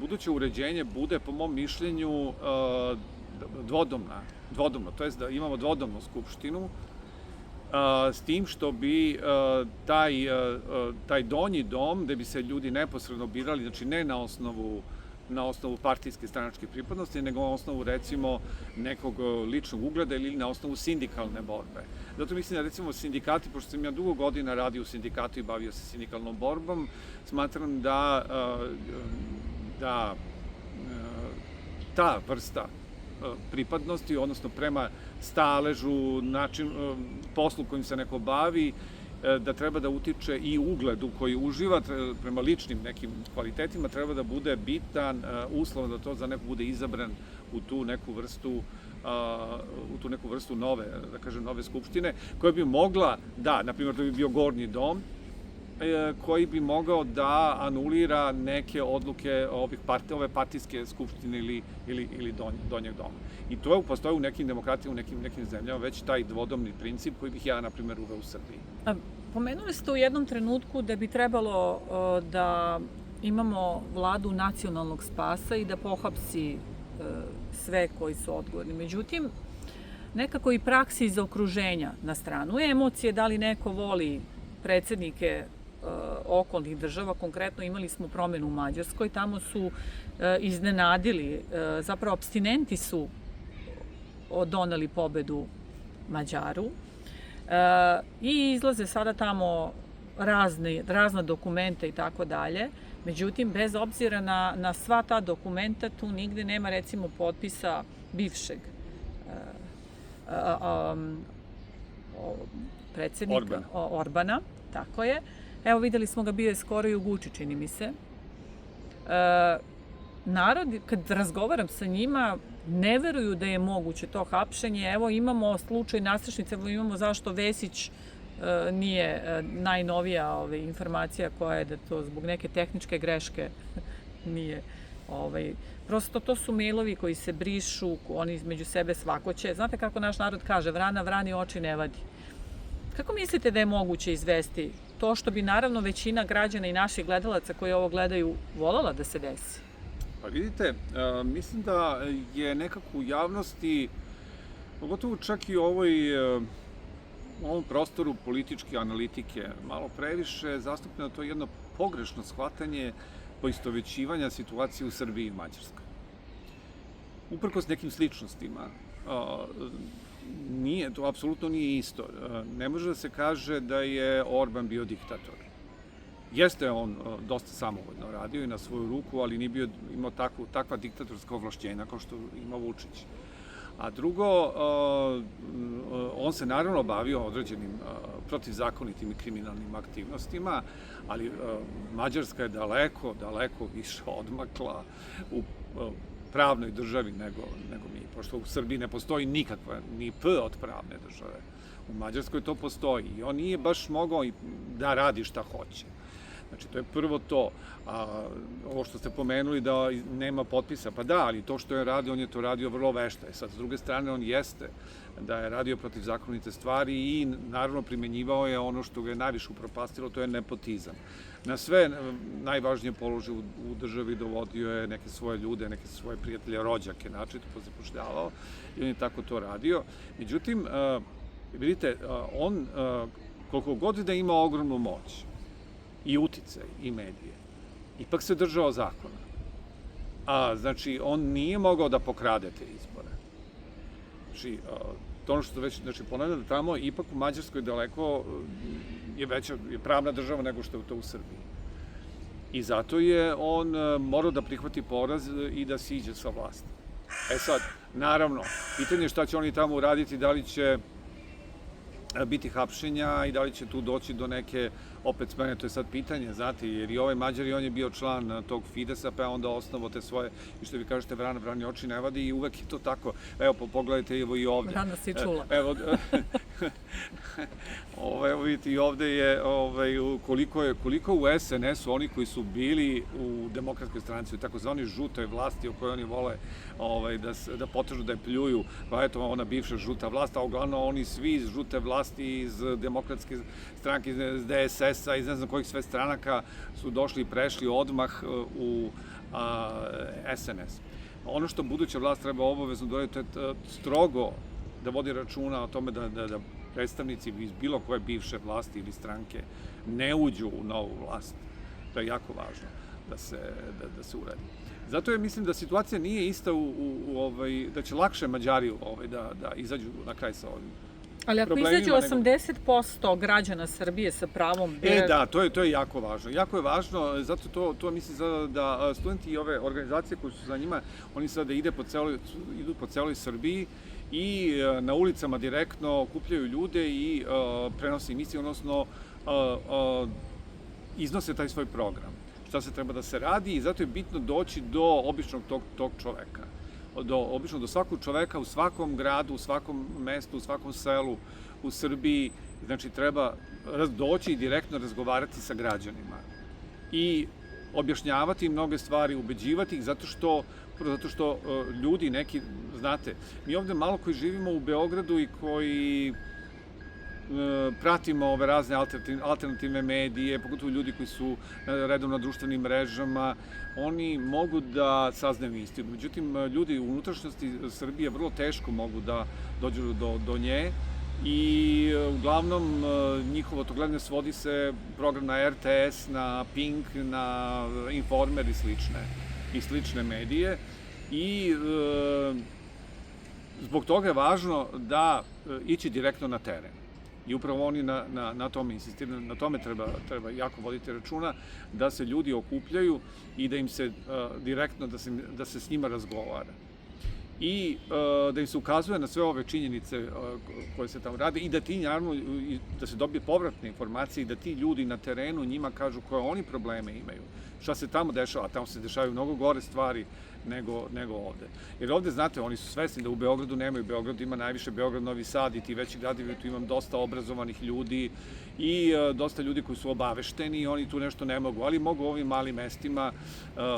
buduće uređenje bude, po mom mišljenju, dvodomno, to je da imamo dvodomnu skupštinu, s tim što bi taj donji dom, gde bi se ljudi neposredno birali, znači ne na osnovu partijske stranačke pripadnosti, nego na osnovu, recimo, nekog ličnog ugleda ili na osnovu sindikalne borbe. Zato mislim da, recimo, sindikati, pošto sam ja dugo godina radio u sindikatu i bavio se sindikalnom borbom, smatram da ta vrsta pripadnosti, odnosno prema staležu, poslu kojim se neko bavi, da treba da utiče i ugledu koji uživa prema ličnim nekim kvalitetima, treba da bude bitan uslov da to za neko bude izabran u tu neku vrstu nove, da kažem, nove skupštine, koja bi mogla na primjer, to bi bio gornji dom, koji bi mogao da anulira neke odluke ove partijske skupštine ili donjeg doma. I to postoji u nekim demokratijama, u nekim zemljama, već taj dvodomni princip koji bih ja, na primjer, uveo u Srbiji. Pomenuli ste u jednom trenutku da bi trebalo da imamo vladu nacionalnog spasa i da pohapsi sve koji su odgovorni. Međutim, nekako i praksi iz okruženja na stranu emocije, da li neko voli predsednike okolnih država, konkretno imali smo promenu u Mađarskoj, tamo su iznenadili, zapravo apstinenti su doneli pobedu Mađaru i izlaze sada tamo razna dokumenta i tako dalje. Međutim, bez obzira na sva ta dokumenta, tu nigde nema, recimo, potpisa bivšeg predsednika Orbana, tako je. Evo, videli smo ga, bio je skoro i u Guči, čini mi se. Narod, kad razgovaram sa njima, ne veruju da je moguće to hapšenje. Evo, imamo slučaj nastrešnice, evo imamo zašto Vesić nije najnovija informacija koja je da to zbog neke tehničke greške nije. Prosto to su mailovi koji se brišu, oni između sebe svakoće. Znate kako naš narod kaže, vrana vrani oči ne vadi. Kako mislite da je moguće izvesti to što bi naravno većina građana i naših gledalaca koji ovo gledaju voljela da se desi? Pa vidite, mislim da je nekako u javnosti, pogotovo čak i u ovom prostoru političke analitike, malo previše zastupljeno to jedno pogrešno shvatanje poistovećivanja situacije u Srbiji i Mađarskoj. Uprkos nekim sličnostima, to apsolutno nije isto. Ne može da se kaže da je Orban bio diktator. Jeste on dosta samovoljno radio i na svoju ruku, ali nije imao takva diktatorska ovlašćenja kao što ima Vučić. A drugo, on se naravno bavio određenim protivzakonitim i kriminalnim aktivnostima, ali Mađarska je daleko više odmakla u pravnoj državi nego mi, pošto u Srbiji ne postoji nikakva, ni P od pravne države. U Mađarskoj to postoji i on nije baš mogao da radi šta hoće. Znači, to je prvo to. Ovo što ste pomenuli da nema potpisa, pa da, ali to što je radio, on je to radio vrlo vešto. Sad, s druge strane, on jeste da je radio protivzakonite stvari i naravno primenjivao je ono što ga je najviše upropastilo, to je nepotizam. Na sve najvažnije položaje u državi dovodio je neke svoje ljude, neke svoje prijatelje, rođake, način to zapošljavao i on je tako to radio. Međutim, vidite, on koliko god da ima ogromnu moć, i uticaj, i medije, ipak se držao zakona. Znači, on nije mogao da pokrade te izbore. Znači, to ono što već, ponavljam da tamo ipak u Mađarskoj daleko je veća pravna država nego što je to u Srbiji. I zato je on morao da prihvati poraz i da siđe sa vlasti. Sad, naravno, pitanje je šta će oni tamo uraditi, da li će biti hapšenja i da li će tu doći do neke, opet mene, to je sad pitanje, znate, jer i ovaj Mađar i on je bio član tog Fidesa, pa je onda osnovo te svoje, i što vi kažete, vrana vrani oči ne vadi i uvek je to tako. Evo, pogledajte evo i ovde. Vrana si čula. Evo vidite i ovde je koliko u SNS-u oni koji su bili u Demokratskoj stranci, u takozvani žutoj vlasti o kojoj oni vole da potežu da je pljuju, pa eto ona bivša žuta vlast, a uglavnom oni svi iz žute vlasti, iz Demokratske stranke, iz DSS-a, iz ne znam kojih sve stranaka su došli i prešli odmah u SNS. Ono što buduća vlast treba obavezno dodati, to je strogo da vodi računa o tome da predstavnici iz bilo koje bivše vlasti ili stranke ne uđu u novu vlast. To je jako važno da se uradi. Zato je, mislim, da situacija nije ista da će lakše Mađari da izađu na kraj sa ovim. Ali ako izađu 80% građana Srbije sa pravom... Da, to je jako važno. Jako je važno, zato to mislim da studenti i ove organizacije koji su za njima, oni sada idu po celoj Srbiji i na ulicama direktno okupljaju ljude i prenose emisije, odnosno iznose taj svoj program. Šta se treba da se radi i zato je bitno doći do običnog tog čoveka. Do svakog čoveka u svakom gradu, u svakom mestu, u svakom selu u Srbiji. Znači, treba doći i direktno razgovarati sa građanima i objašnjavati im mnoge stvari, ubeđivati ih, zato što ljudi neki, znate, mi ovde malo koji živimo u Beogradu i koji pratimo ove razne alternativne medije, pogotovo ljudi koji su redovno na društvenim mrežama, oni mogu da saznaju istinu. Međutim, ljudi u unutrašnjosti Srbije vrlo teško mogu da dođu do nje i uglavnom njihovo to gledanje svodi se program na RTS, na Pink, na Informer i slične medije i zbog toga je važno da ići direktno na teren. I upravo oni na tome insistiraju, na tome treba jako voditi računa, da se ljudi okupljaju i da im se direktno, da se s njima razgovara. I da im se ukazuje na sve ove činjenice koje se tamo rade i da naravno, da se dobije povratne informacije i da ti ljudi na terenu njima kažu koje oni probleme imaju, šta se tamo dešava, a tamo se dešavaju mnogo gore stvari nego ovde. Jer ovde, znate, oni su svesni da u Beogradu nemaju, Beograd ima najviše, Beograd, Novi Sad i ti veći gradovi, tu imam dosta obrazovanih ljudi i dosta ljudi koji su obavešteni i oni tu nešto ne mogu, ali mogu u ovim malim mestima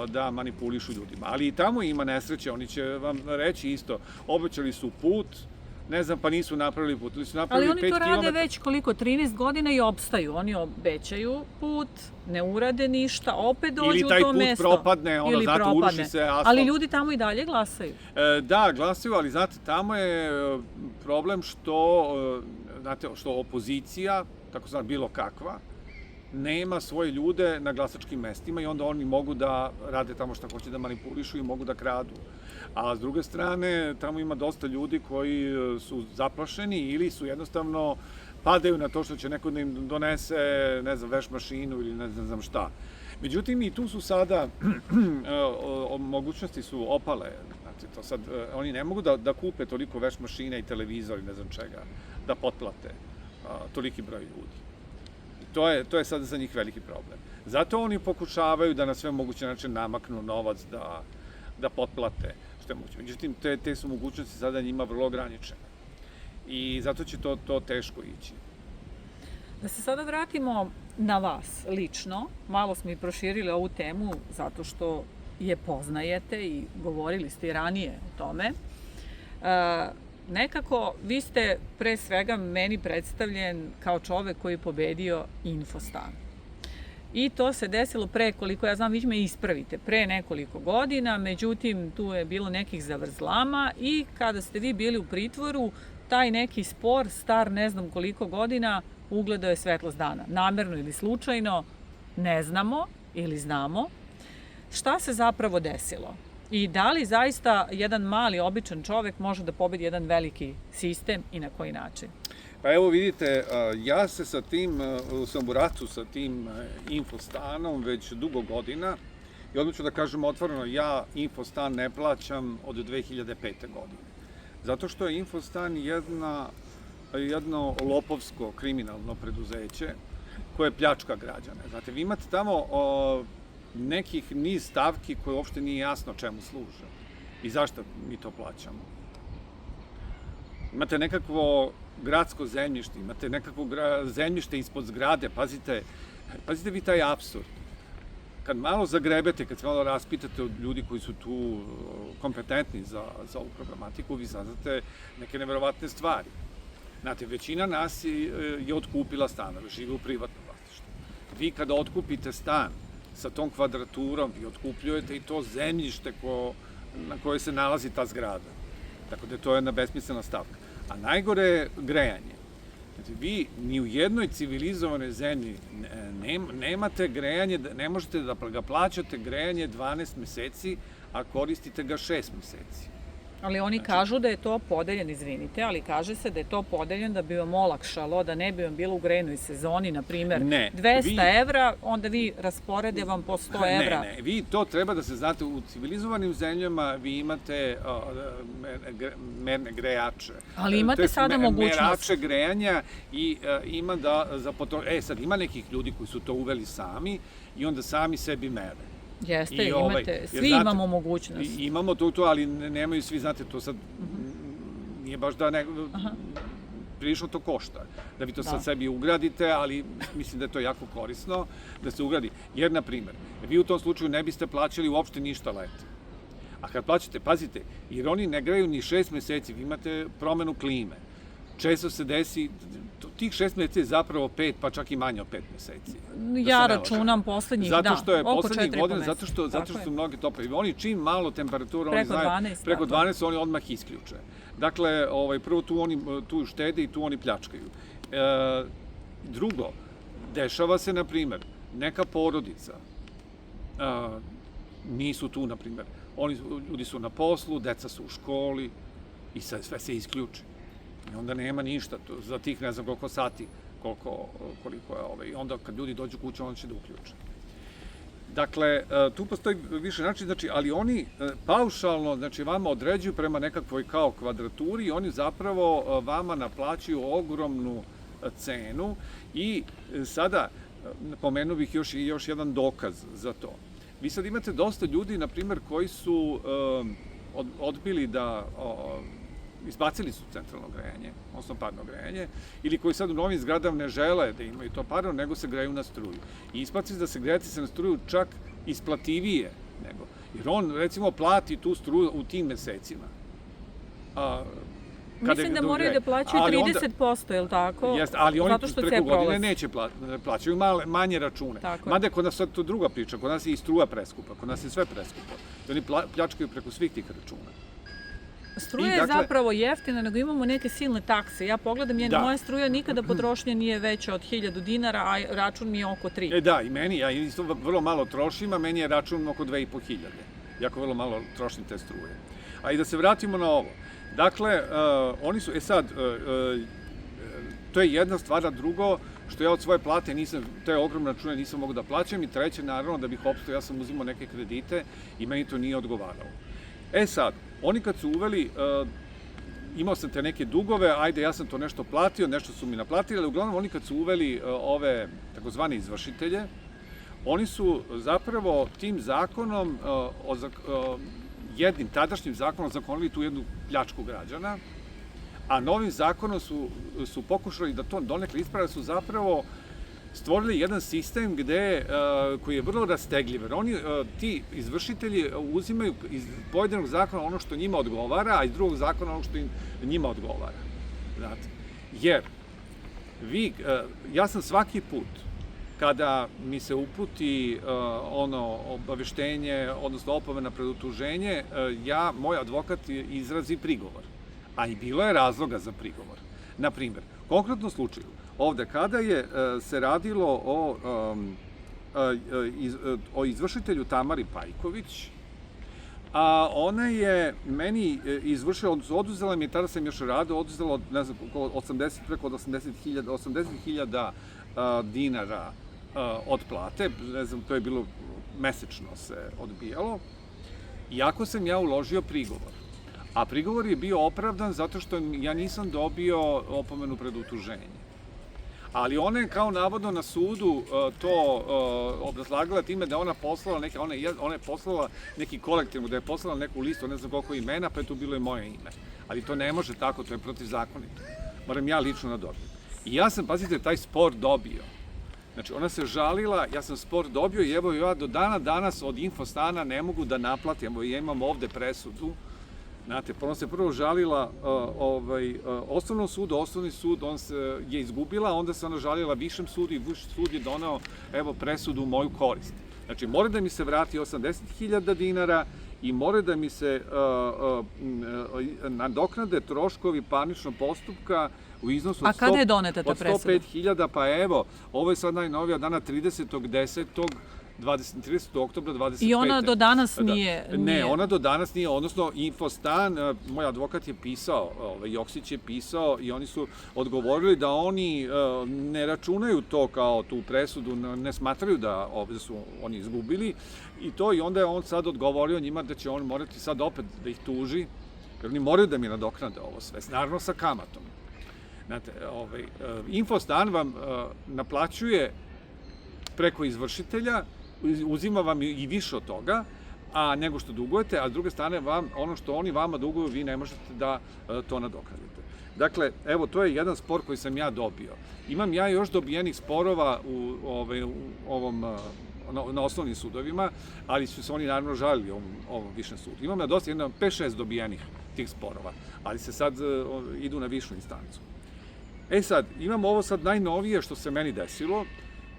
da manipulišu ljudima. Ali i tamo ima nesreće, oni će vam reći isto, obećali su put, ne znam, pa nisu napravili put, ili su napravili 5 kilometara. Ali oni to rade već koliko, 13 godina i opstaju. Oni obećaju put, ne urade ništa, opet dođu u to mesto. Ili taj put propadne, znate, uruši se asfalt. Ali ljudi tamo i dalje glasaju. Da, glasaju, ali znate, tamo je problem što opozicija, tako znam, bilo kakva, nema svoje ljude na glasačkim mestima i onda oni mogu da rade tamo šta hoće, da manipulišu i mogu da kradu. A s druge strane, tamo ima dosta ljudi koji su zaplašeni ili su jednostavno padaju na to što će neko da im donese, ne znam, veš mašinu ili ne znam šta. Međutim, i tu su sada, mogućnosti su opale. Znači, to sad, oni ne mogu da kupe toliko veš mašina i televizor i ne znam čega, da potplate toliki broj ljudi. To je sad za njih veliki problem. Zato oni pokušavaju da na sve moguće način namaknu novac da potplate što je moguće. Međutim, te su mogućnosti sada njima vrlo ograničene. I zato će to teško ići. Da se sada vratimo na vas lično. Malo smo i proširili ovu temu zato što je poznajete i govorili ste i ranije o tome. Nekako, vi ste pre svega meni predstavljen kao čovek koji je pobedio Infostan. I to se desilo pre, koliko ja znam, vi me ispravite, pre nekoliko godina, međutim, tu je bilo nekih zavrzlama i kada ste vi bili u pritvoru, taj neki spor, star ne znam koliko godina, ugledao je svetlost dana. Namerno ili slučajno, ne znamo ili znamo. Šta se zapravo desilo? I da li zaista jedan mali, običan čovek može da pobedi jedan veliki sistem i na koji način? Pa evo vidite, ja sam u ratu sa tim Infostanom već dugo godina i odmah ću da kažem otvoreno, ja Infostan ne plaćam od 2005. godine. Zato što je Infostan jedna jedno lopovsko kriminalno preduzeće koje pljačka građane. Znate, vi imate tamo nekih niz stavki koje uopšte nije jasno čemu služe i zašto mi to plaćamo. Imate nekakvo gradsko zemljište, imate nekakvo zemljište ispod zgrade, pazite vi taj apsurd. Kad malo zagrebete, kad se malo raspitate od ljudi koji su tu kompetentni za ovu problematiku, vi saznate neke neverovatne stvari. Znate, većina nas je otkupila stanove, žive u privatnom vlasništvu. Vi kada otkupite stan sa tom kvadraturom, vi otkupljujete i to zemljište na koje se nalazi ta zgrada. Tako da je to jedna besmislena stavka. A najgore je grejanje. Znači, vi ni u jednoj civilizovanoj zemlji nemate grejanje, ne možete da ga plaćate grejanje 12 meseci, a koristite ga 6 meseci. Ali oni kažu da je to podeljen, izvinite, ali kaže se da je to podeljen da bi vam olakšalo, da ne bi vam bilo u grejnoj sezoni, na primer, 200 evra, onda vi rasporede vam po 100 evra. Ne, vi to treba da se znate, u civilizovanim zemljama vi imate merne grejače. Ali imate sada mogućnost. Merače grejanja i ima sad ima nekih ljudi koji su to uveli sami i onda sami sebi mere. Jeste, imate, svi imamo mogućnost. Imamo to, ali nemaju svi, znate, to sad nije baš da prilično to košta, da vi to sad sebi ugradite, ali mislim da je to jako korisno da se ugradi. Jer, na primer, vi u tom slučaju ne biste plaćali uopšte ništa leti. A kad plaćate, pazite, jer oni ne greju ni 6 meseci, vi imate promenu klime. Često se desi, tih 6 meseci je zapravo 5, pa čak i manje od 5 meseci. Ja računam poslednjih, oko 4,5 godine, meseca. zato što su mnogi topli. Oni čim malo temperatura, oni znaju, preko 12 oni odmah isključe. Dakle, prvo tu štede i tu oni pljačkaju. Drugo, dešava se, na primer, neka porodica, nisu tu, na primer, ljudi su na poslu, deca su u školi i sve se isključi. I onda nema ništa, za tih ne znam koliko sati, koliko je. I onda kad ljudi dođu kuće, onda će da uključe. Dakle, tu postoji više način, ali oni paušalno, vama određuju prema nekakvoj kao kvadraturi i oni zapravo vama naplaćuju ogromnu cenu i sada pomenuo bih još jedan dokaz za to. Vi sad imate dosta ljudi, na primer, koji su odbili da izbacili su centralno grejanje, odnosno parno grejanje, ili koji sad u novim zgradama ne žele da imaju to parno, nego se greju na struju. I ispaci da se grejati se na struju čak isplativije nego. Jer on, recimo, plati tu struju u tim mesecima. Mislim da moraju da plaćaju 30%, je li tako? Jeste, ali oni preko godine neće plaćaju manje račune. Mada je kod nas sad to druga priča, kod nas je i struja preskupa, kod nas je sve preskupa. I oni pljačkaju preko svih tih računa. Struja je zapravo jeftina, nego imamo neke silne takse. Ja pogledam, moja struja nikada potrošnja nije veća od 1000 dinara, a račun mi je oko 3. Da, i meni, ja isto vrlo malo trošim, a meni je račun oko 2500. Jako vrlo malo trošim te struje. A i da se vratimo na ovo. Dakle, oni su, to je jedna stvar, a drugo, što ja od svoje plate te ogromne račune nisam mogu da plaćam i treće, naravno, da bih opstao, ja sam uzimao neke kredite i meni to nije odgovaralo. Sad, oni kad su uveli, imao sam te neke dugove, ajde, ja sam to nešto platio, nešto su mi naplatili, ali uglavnom oni kad su uveli ove takozvane izvršitelje, oni su zapravo tim zakonom, jednim tadašnjim zakonom zakonili tu jednu pljačku građana, a novim zakonom su pokušali da to donekle isprave, su zapravo stvorili jedan sistem koji je vrlo rastegljiv. Ti izvršitelji uzimaju iz pojedinog zakona ono što njima odgovara, a iz drugog zakona ono što njima odgovara. Jer ja sam svaki put kada mi se uputi obaveštenje, odnosno opomena pred utuženje, moj advokat izrazi prigovor. A i bilo je razloga za prigovor. Na primer, u konkretnom slučaju, ovde, kada se radilo o izvršitelju Tamari Pajković, ona je meni izvršila, oduzela mi je, tada sam još radio, oduzela, ne znam, preko 80.000 dinara od plate, ne znam, to je bilo mesečno se odbijalo, iako sam ja uložio prigovor. A prigovor je bio opravdan zato što ja nisam dobio opomenu pred utuženje. Ali ona je kao navodno na sudu to obrazlagala time da ona poslala ona je poslala neki kolektivno, da je poslala neku listu, ne znam koliko imena, pa je tu bilo i moje ime. Ali to ne može tako, to je protivzakonito. Moram ja lično nadobiti. I ja sam, pazite, taj spor dobio. Znači, ona se žalila, ja sam spor dobio i evo ja do dana danas od Infostana ne mogu da naplatim, evo ja imam ovde presudu. Znate, ona se prvo žalila osnovnom sudu, osnovni sud je izgubila, onda se ona žalila višem sudu i viši sud je donao, evo, presudu u moju korist. Znači, mora da mi se vrati 80.000 dinara i mora da mi se nadoknade troškovi parničnog postupka u iznosu od 105.000, pa evo, ovo je sad najnovija dana 30. oktobra 25. I ona do danas nije... Ne, ona do danas nije, odnosno Infostan, moj advokat je pisao, Joksić je pisao i oni su odgovorili da oni ne računaju to kao tu presudu, ne smatraju da su oni izgubili i onda je on sad odgovorio njima da će on morati sad opet da ih tuži, jer oni moraju da mi nadoknade ovo sve, naravno sa kamatom. Znate, Infostan vam naplaćuje preko izvršitelja, uzima vam i više od toga, nego što dugujete, a s druge strane ono što oni vama duguju, vi ne možete da to nadoknadite. Dakle, evo, to je jedan spor koji sam ja dobio. Imam ja još dobijenih sporova na osnovnim sudovima, ali su se oni naravno žalili ovom višem sudu. Imam ja dosta, 5-6 dobijenih tih sporova, ali se sad idu na višu instancu. Sad, imam ovo sad najnovije što se meni desilo,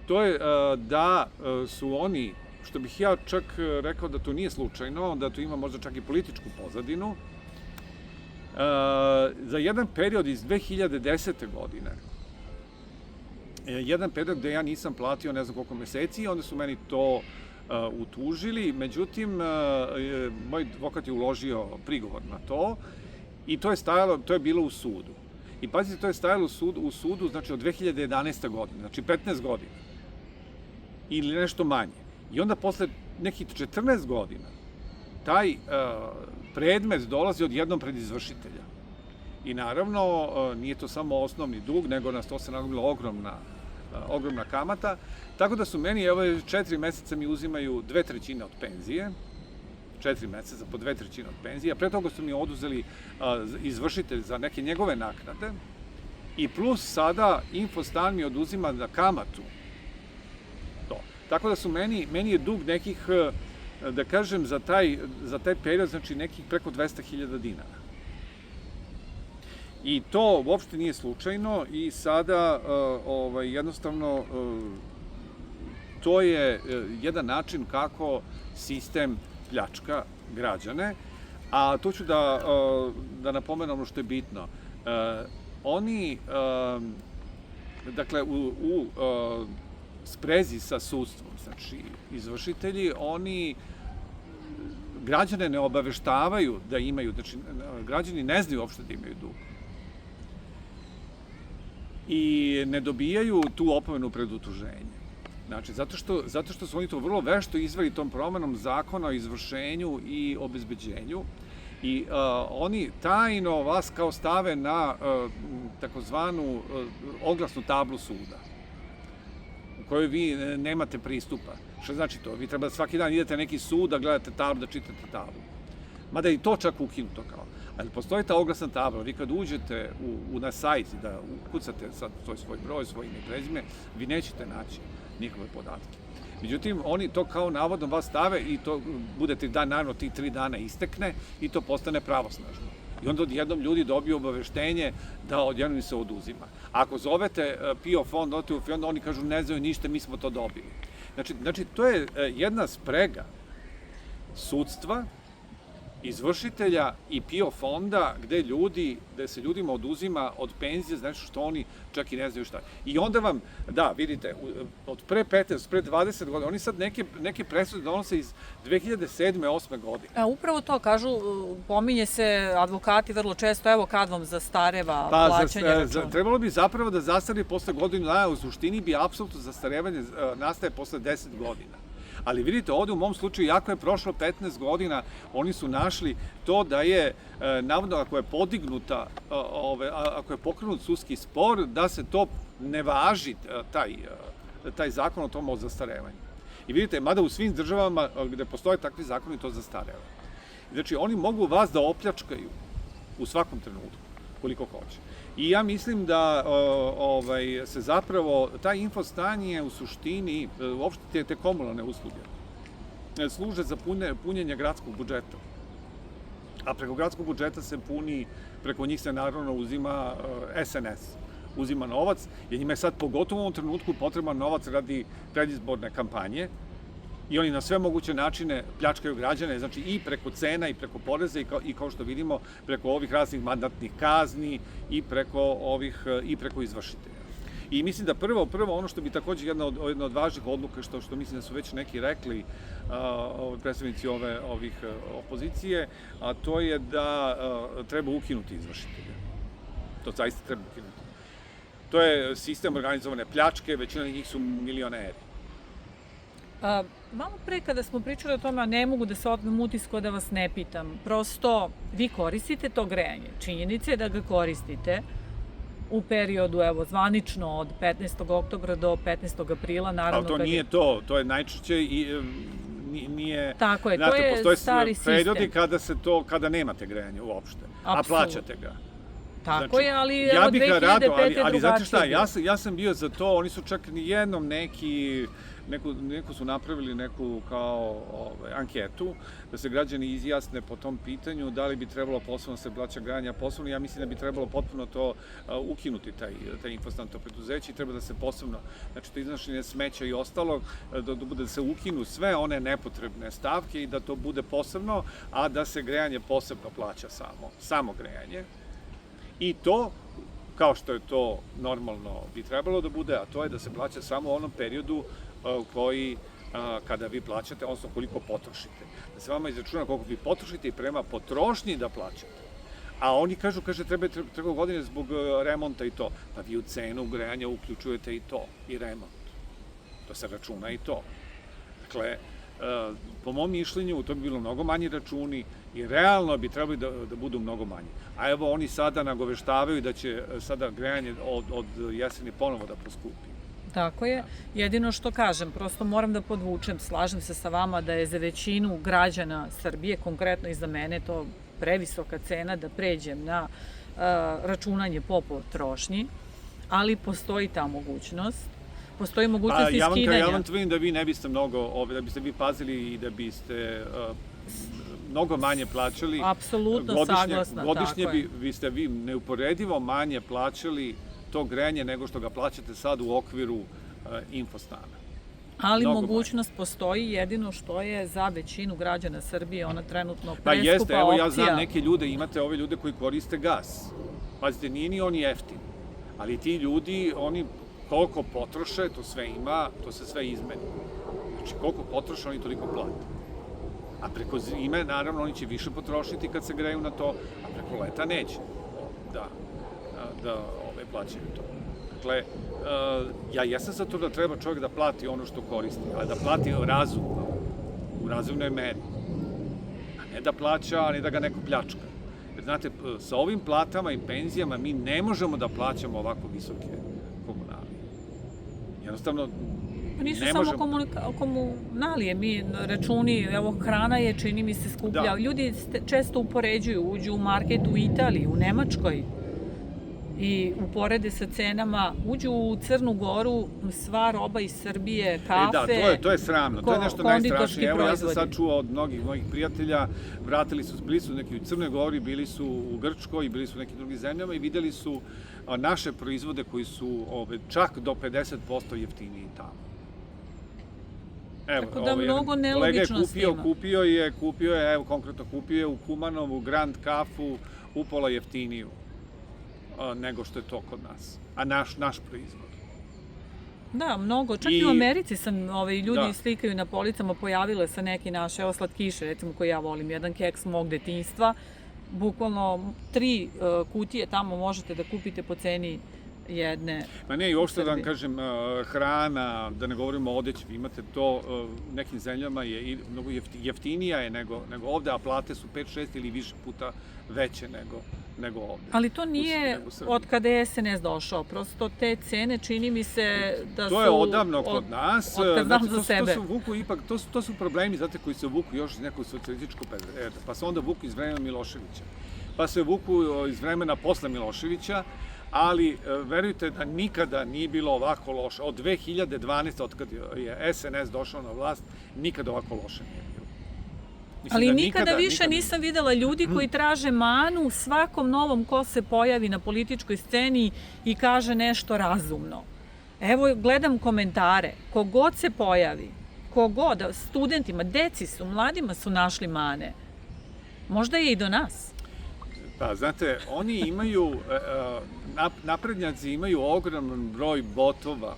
to je da su oni, što bih ja čak rekao da to nije slučajno, da to ima možda čak i političku pozadinu, za jedan period iz 2010. godine, jedan period gde ja nisam platio ne znam koliko meseci, onda su meni to utužili, međutim, moj advokat je uložio prigovor na to i to je bilo u sudu. I pazite, to je stajalo u sudu, znači od 2011. godine, znači 15 godina. Ili nešto manje. I onda posle nekih 14 godina taj predmet dolazi odjednom pred izvršitelja. I naravno, nije to samo osnovni dug, nego nas to se nagomila ogromna kamata, tako da su meni, evo, 4 meseca mi uzimaju 2/3 od penzije, 4 meseca po 2/3 od penzije, a pre toga su mi oduzeli izvršitelj za neke njegove naknade i plus sada Infostan mi oduzima na kamatu. Tako da su meni je dug nekih, da kažem, za taj period, znači nekih preko 200.000 dinara. I to uopšte nije slučajno i sada jednostavno to je jedan način kako sistem pljačka građane, a to ću da napomenem ono što je bitno. Oni, dakle, u sprezi sa sudstvom, znači izvršitelji, oni građane ne obaveštavaju da imaju, znači građani ne znaju uopšte da imaju dug. I ne dobijaju tu opomenu pred utuženje. Znači, zato što su oni to vrlo vešto izveli tom promenom zakona o izvršenju i obezbeđenju i oni tajno vas kao stave na takozvanu oglasnu tablu suda u kojoj vi nemate pristupa. Što znači to? Vi treba svaki dan idete na neki sud da gledate tablu, da čitate tablu. Mada je i to čak ukinuto kao. Ali postoji ta oglasna tabla, vi kad uđete na sajt i da ukucate sad svoj broj, svoj ime i prezime, vi nećete naći njihove podatke. Međutim, oni to kao navodno vas stave i to budete naravno tih 3 dana istekne i to postane pravosnažno. I onda odjednom ljudi dobiju obaveštenje da odjednom im se oduzima. Ako zovete PIO fond, oni kažu ne znaju ništa, mi smo to dobili. Znači, to je jedna sprega sudstva, izvršitelja i PIO fonda gde se ljudima oduzima od penzije, znači što oni čak i ne znaju šta. I onda vam, da, vidite, od pre 15, pre 20 godina, oni sad neke presude donose iz 2007. 2008. godine. Upravo to, kažu, pominje se advokati vrlo često, evo kad vam zastareva plaćanje računa. Trebalo bi zapravo da zastari posle godinu dana, u suštini bi apsolutno zastarevanje nastaje posle 10 godina. Ali vidite, ovde u mom slučaju, jako je prošlo 15 godina, oni su našli to da je, navodno, ako je podignuta, ako je pokrenut sudski spor, da se to ne važi, taj zakon o tom o zastarevanju. I vidite, mada u svim državama gde postoje takvi zakoni, to zastareva. Znači, oni mogu vas da opljačkaju u svakom trenutku, koliko hoće. I ja mislim da se zapravo, taj infostan je u suštini, uopšte te komunalne usluge, služe za punjenje gradskog budžeta. A preko gradskog budžeta se puni, preko njih se naravno uzima SNS, uzima novac, jer njima je sad pogotovo u ovom trenutku potreban novac radi predizborne kampanje, i oni na sve moguće načine pljačkaju građane, znači i preko cena i preko poreza i kao što vidimo preko ovih raznih mandatnih kazni i preko izvršitelja. I mislim da prvo ono što bi takođe jedna od važnih odluka, što mislim da su već neki rekli predstavnici ovih opozicije, a to je da treba ukinuti izvršitelje. To zaista treba ukinuti. To je sistem organizovane pljačke, većina njih su milioneri. Malo pre kada smo pričali o tome, a ne mogu da se otmem utisko da vas ne pitam, prosto vi koristite to grejanje, činjenica je da ga koristite u periodu, evo, zvanično od 15. oktobra do 15. aprila, naravno... Ali to nije to je najčešće i nije... Tako je, to je stari sistem. Postoje periodi kada nemate grejanje uopšte, a plaćate ga. Tako je, ali evo 2005. drugačije. Ali znate šta, ja sam bio za to, oni su čak nijednom neko su napravili neku kao anketu, da se građani izjasne po tom pitanju, da li bi trebalo posebno se plaća grejanje, posebno ja mislim da bi trebalo potpuno to ukinuti, taj infostan, to preduzeće, i treba da se posebno, znači to iznošenje smeća i ostalo, da se ukinu sve one nepotrebne stavke i da to bude posebno, a da se grejanje posebno plaća samo grejanje. I to, kao što je to normalno bi trebalo da bude, a to je da se plaća samo u onom periodu koji, kada vi plaćate, odnosno koliko potrošite. Da se vama izračuna koliko vi potrošite i prema potrošnji da plaćate. A oni kaže, treba godine zbog remonta i to. Pa vi u cenu grejanja uključujete i to, i remont. To se računa i to. Dakle, po mom mišljenju, to bi bilo mnogo manji računi i realno bi trebali da budu mnogo manji. A evo, oni sada nagoveštavaju da će sada grejanje od jeseni ponovo da poskupi. Tako je. Jedino što kažem, prosto moram da podvučem, slažem se sa vama da je za većinu građana Srbije, konkretno i za mene, to previsoka cena da pređem na računanje po potrošnji, ali postoji ta mogućnost. Postoji mogućnost iskidanja. Ja vam tvrdim da vi ne biste mnogo, da biste vi pazili i da biste mnogo manje plaćali. Apsolutno saglasna, godišnje biste vi neuporedivo manje plaćali to grejanje nego što ga plaćate sad u okviru infostana. Ali mogućnost postoji, jedino što je za većinu građana Srbije ona trenutno preskupa opcija. Pa jeste, evo ja znam neke ljude, imate ove ljude koji koriste gas. Pazite, nije ni on jeftin, ali ti ljudi, oni koliko potroše, to sve ima, to se sve izmeni. Znači, koliko potroše, oni toliko plate. A preko zime, naravno, oni će više potrošiti kad se greju na to, a preko leta neće da plaćaju to. Dakle, ja jesam za to da treba čovjek da plati ono što koristi, ali da plati razumno, u razumnoj meri. A ne da plaća, a ne da ga neko pljačka. Jer, znate, sa ovim platama i penzijama mi ne možemo da plaćamo ovako visoke komunalije. Jednostavno, nisu samo komunalije, mi računi, evo hrana je, čini mi se, skuplja. Ljudi često upoređuju, uđu u market u Italiji, u Nemačkoj i uporede sa cenama, uđu u Crnu Goru, sva roba iz Srbije, kafe, to je sramno, to je nešto najstrašnije. Evo, ja sam sad čuo od mnogih mojih prijatelja, bili su neki u Crnoj Gori, bili su u Grčkoj, bili su u nekim drugim zemljama i videli su naše proizvode koji su čak do 50% jeftiniji tamo. Tako da mnogo nelogičnosti ima. Kupio je, evo konkretno kupio je u Kumanovu Grand kafu upola jeftiniju nego što je to kod nas. A naš proizvod. Da, mnogo. Čak i u Americi sam, ljudi slikaju na policama, pojavile se neke naše, evo slatkiše, recimo, koje ja volim, jedan keks mog detinjstva. Bukvalno 3 kutije tamo možete da kupite po ceni jedne Ma ne, i uopšte da vam Srbije. kažem, hrana, da ne govorimo o odeći, vi imate to, u nekim zemljama je i mnogo jeftinija je nego ovde, a plate su 5, 6 ili više puta veće nego ovde. Ali to nije nego u Srbiji. od kada je SNS došao, prosto te cene čini mi se da su... To je odavno kod nas. Od kad znam Znate, za sebe. To su vuku ipak, to su problemi, znate, koji se vuku još iz nekog socijalističkog perioda, pa se onda vuku iz vremena Miloševića, pa se vuku iz vremena posle Miloševića, ali verujte da nikada nije bilo ovako loše. Od 2012. od kad je SNS došao na vlast, nikada ovako loše nije bilo. Mislim Ali da nikada više nikada- nisam videla ljudi koji traže manu svakom novom ko se pojavi na političkoj sceni i kaže nešto razumno. Evo, gledam komentare, kogod se pojavi, kogod, studentima, deci su, mladima su našli mane. Možda je i do nas. Pa, znate, oni imaju, naprednjaci imaju ogroman broj botova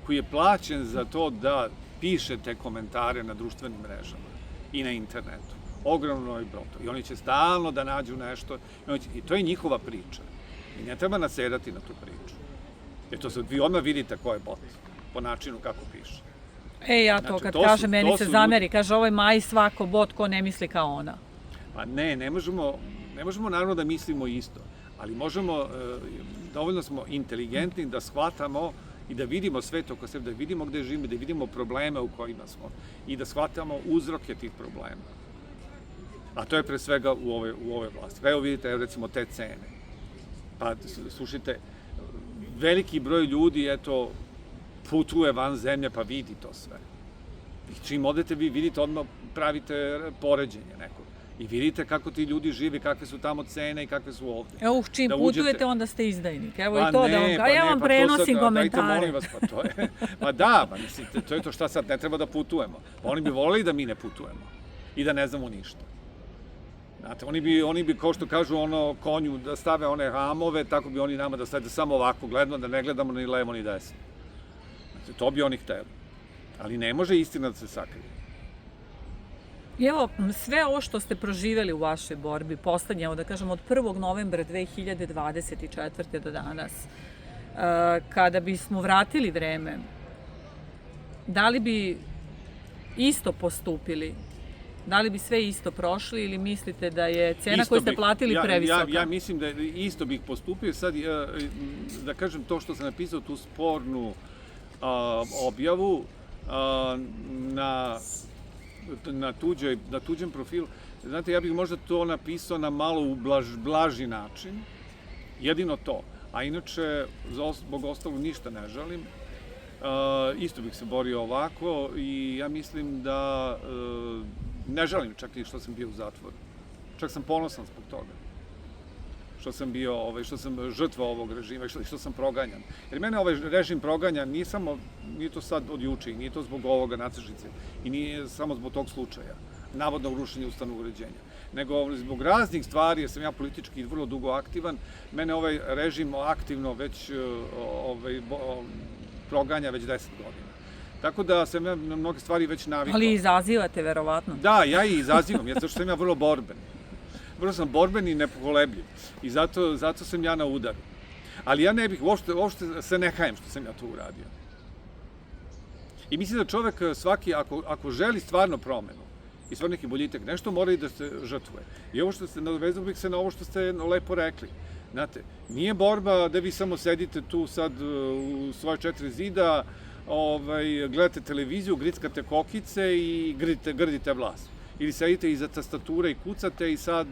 koji je plaćen za to da piše te komentare na društvenim mrežama i na internetu. Ogroman broj botova. I oni će stalno da nađu nešto. I to je njihova priča. I ne treba nasedati na tu priču. Jer to vi odmah vidite ko je bot, po načinu kako piše. Ja to Znači, kad to su- kaže, meni to se su zameri, kaže ovaj Maji svako bot ko ne misli kao ona. Pa ne možemo naravno da mislimo isto, ali možemo, dovoljno smo inteligentni da shvatamo i da vidimo svet oko sebe, da vidimo gde živimo, da vidimo probleme u kojima smo i da shvatamo uzroke tih problema. A to je pre svega u ovoj vlasti. Evo vidite, recimo, te cene. Pa, slušajte, veliki broj ljudi, eto, putuje van zemlje, pa vidi to sve. I čim odete, vi vidite, odmah pravite poređenje neko. I vidite kako ti ljudi žive, kakve su tamo cene i kakve su ovde. Evo, čim Da putujete, uđete- onda ste izdajnik. Evo Pa i to ne, da vam pa kažem, ja ne, vam pa to prenosim sad, dajte, komentare. molim vas, pa to je, pa da, pa mislite, to je to šta sad, ne treba da putujemo. Oni bi voleli da mi ne putujemo i da ne znamo ništa. Znate, oni bi, kao što kažu, konju da stave one hamove, tako bi oni nama da stavite samo ovako gledano, da ne gledamo ni levo ni desno. Znate, to bi oni hteli. Ali ne može istina da se sakrije. I evo, sve ovo što ste proživeli u vašoj borbi, poslednje, evo da kažem, od 1. novembra 2024. do danas, kada bismo vratili vreme, da li bi isto postupili? Da li bi sve isto prošli ili mislite da je cena koju ste platili previsoka? Ja mislim da isto bih postupio. Sad, da kažem, to što sam napisao, tu spornu objavu na tuđem profilu, znate, ja bih možda to napisao na malo blaži način, jedino to. A inače, zbog ostalog ništa ne želim. Isto bih se borio ovako i ja mislim da ne želim čak i što sam bio u zatvoru. Čak sam ponosan zbog toga. Što sam bio, što sam žrtva ovog režima i što sam proganjan. Jer mene ovaj režim proganja nije to sad od juče, nije to zbog ovoga nacržice i nije samo zbog tog slučaja, navodno rušenje ustavnog uređenja, nego zbog raznih stvari, jer sam ja politički vrlo dugo aktivan, mene ovaj režim aktivno već proganja već 10 godina. Tako da sam ja na mnoge stvari već navikao. Ali izazivate, verovatno. Da, ja i izazivam, jer što sam ja vrlo borben. Vrlo sam borben i nepokolebljiv. I zato sam ja na udaru. Ali ja ne bih, uopšte se ne kajem što sam ja to uradio. I mislim da čovek svaki, ako želi stvarno promenu i stvarno neki boljitak, nešto mora i da se žrtvuje. I ovo što ste, nadovezao bih se na ovo što ste lepo rekli. Znate, nije borba da vi samo sedite tu sad u svoje 4 zida, gledate televiziju, grickate kokice i grdite vlast. Ili sedite iza tastature i kucate i sad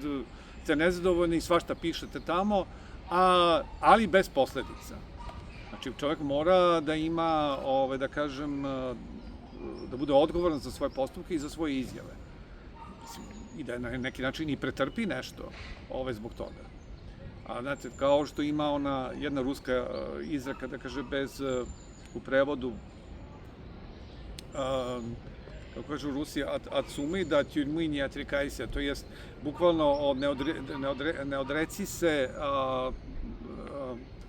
ste nezadovoljni i svašta pišete tamo, ali bez posledica. Znači, čovek mora da ima, da kažem, da bude odgovoran za svoje postupke i za svoje izjave. I da na neki način i pretrpi nešto zbog toga. A znate, kao što ima ona jedna ruska izreka, da kaže, u prevodu, kako kažu Rusi, ad sumi da tjurmi nje atrikajse, to jest bukvalno ne odreci se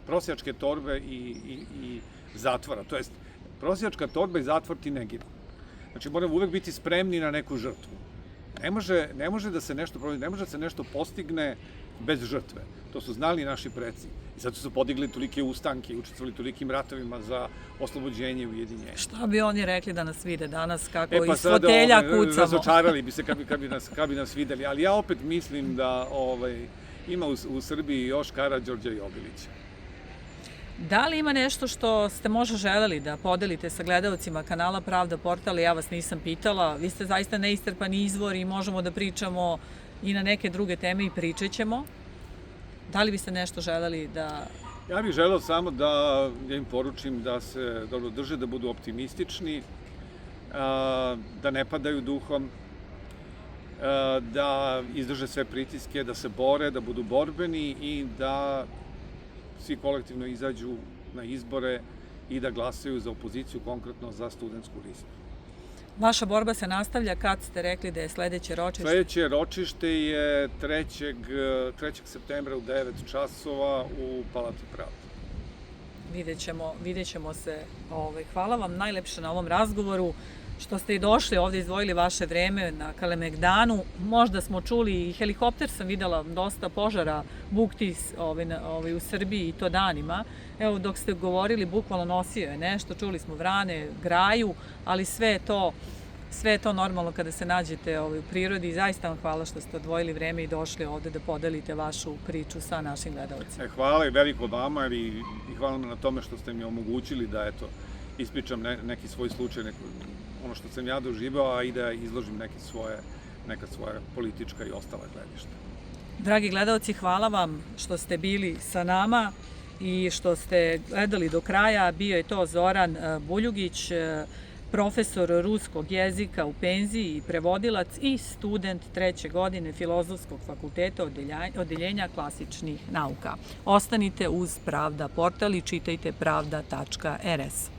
prosjačke torbe i zatvora, to jest prosjačka torba i zatvor ti ne ginu. Znači, moramo uvek biti spremni na neku žrtvu. ne može da se nešto promeni, ne može da se nešto postigne bez žrtve. To su znali naši preci. I zato su podigli tolike ustanke i učestvovali tolikim ratovima za oslobođenje i ujedinjenje. Šta bi oni rekli da nas vide danas, kako iz fotelja kucamo? Razočarali bi se kad bi nas videli, ali ja opet mislim da ima u Srbiji još Karađorđa i Obilića. Da li ima nešto što ste možda želeli da podelite sa gledaocima kanala Pravda portal? Ja vas nisam pitala, vi ste zaista neistrpan izvor i možemo da pričamo i na neke druge teme i pričat ćemo. Da li biste nešto želeli da... Ja bih želeo samo da im poručim da se dobro drže, da budu optimistični, da ne padaju duhom, da izdrže sve pritiske, da se bore, da budu borbeni i da svi kolektivno izađu na izbore i da glasaju za opoziciju, konkretno za studentsku listu. Vaša borba se nastavlja, kad ste rekli da je sledeće ročište? Sledeće ročište je 3. septembra u 9 časova u Palati pravde. Vidjet ćemo se. Hvala vam najlepše na ovom razgovoru, što ste i došli ovde, izdvojili vaše vreme na Kalemegdanu. Možda smo čuli i helikopter, sam videla dosta požara bukti u Srbiji i to danima. Evo, dok ste govorili, bukvalno nosio je nešto, čuli smo vrane, graju, ali sve je to normalno kada se nađete u prirodi. Zaista vam hvala što ste odvojili vreme i došli ovde da podelite vašu priču sa našim gledalcima. Hvala i veliko vama i hvala na tome što ste mi omogućili da ispričam neki svoj slučaj, ono što sam ja doživao, a i da izložim neka svoja politička i ostala gledišta. Dragi gledalci, hvala vam što ste bili sa nama i što ste gledali do kraja. Bio je to Zoran Buljugić, profesor ruskog jezika u penziji i prevodilac i student 3. godine Filozofskog fakulteta odeljenja klasičnih nauka. Ostanite uz Pravda portal i čitajte pravda.rs.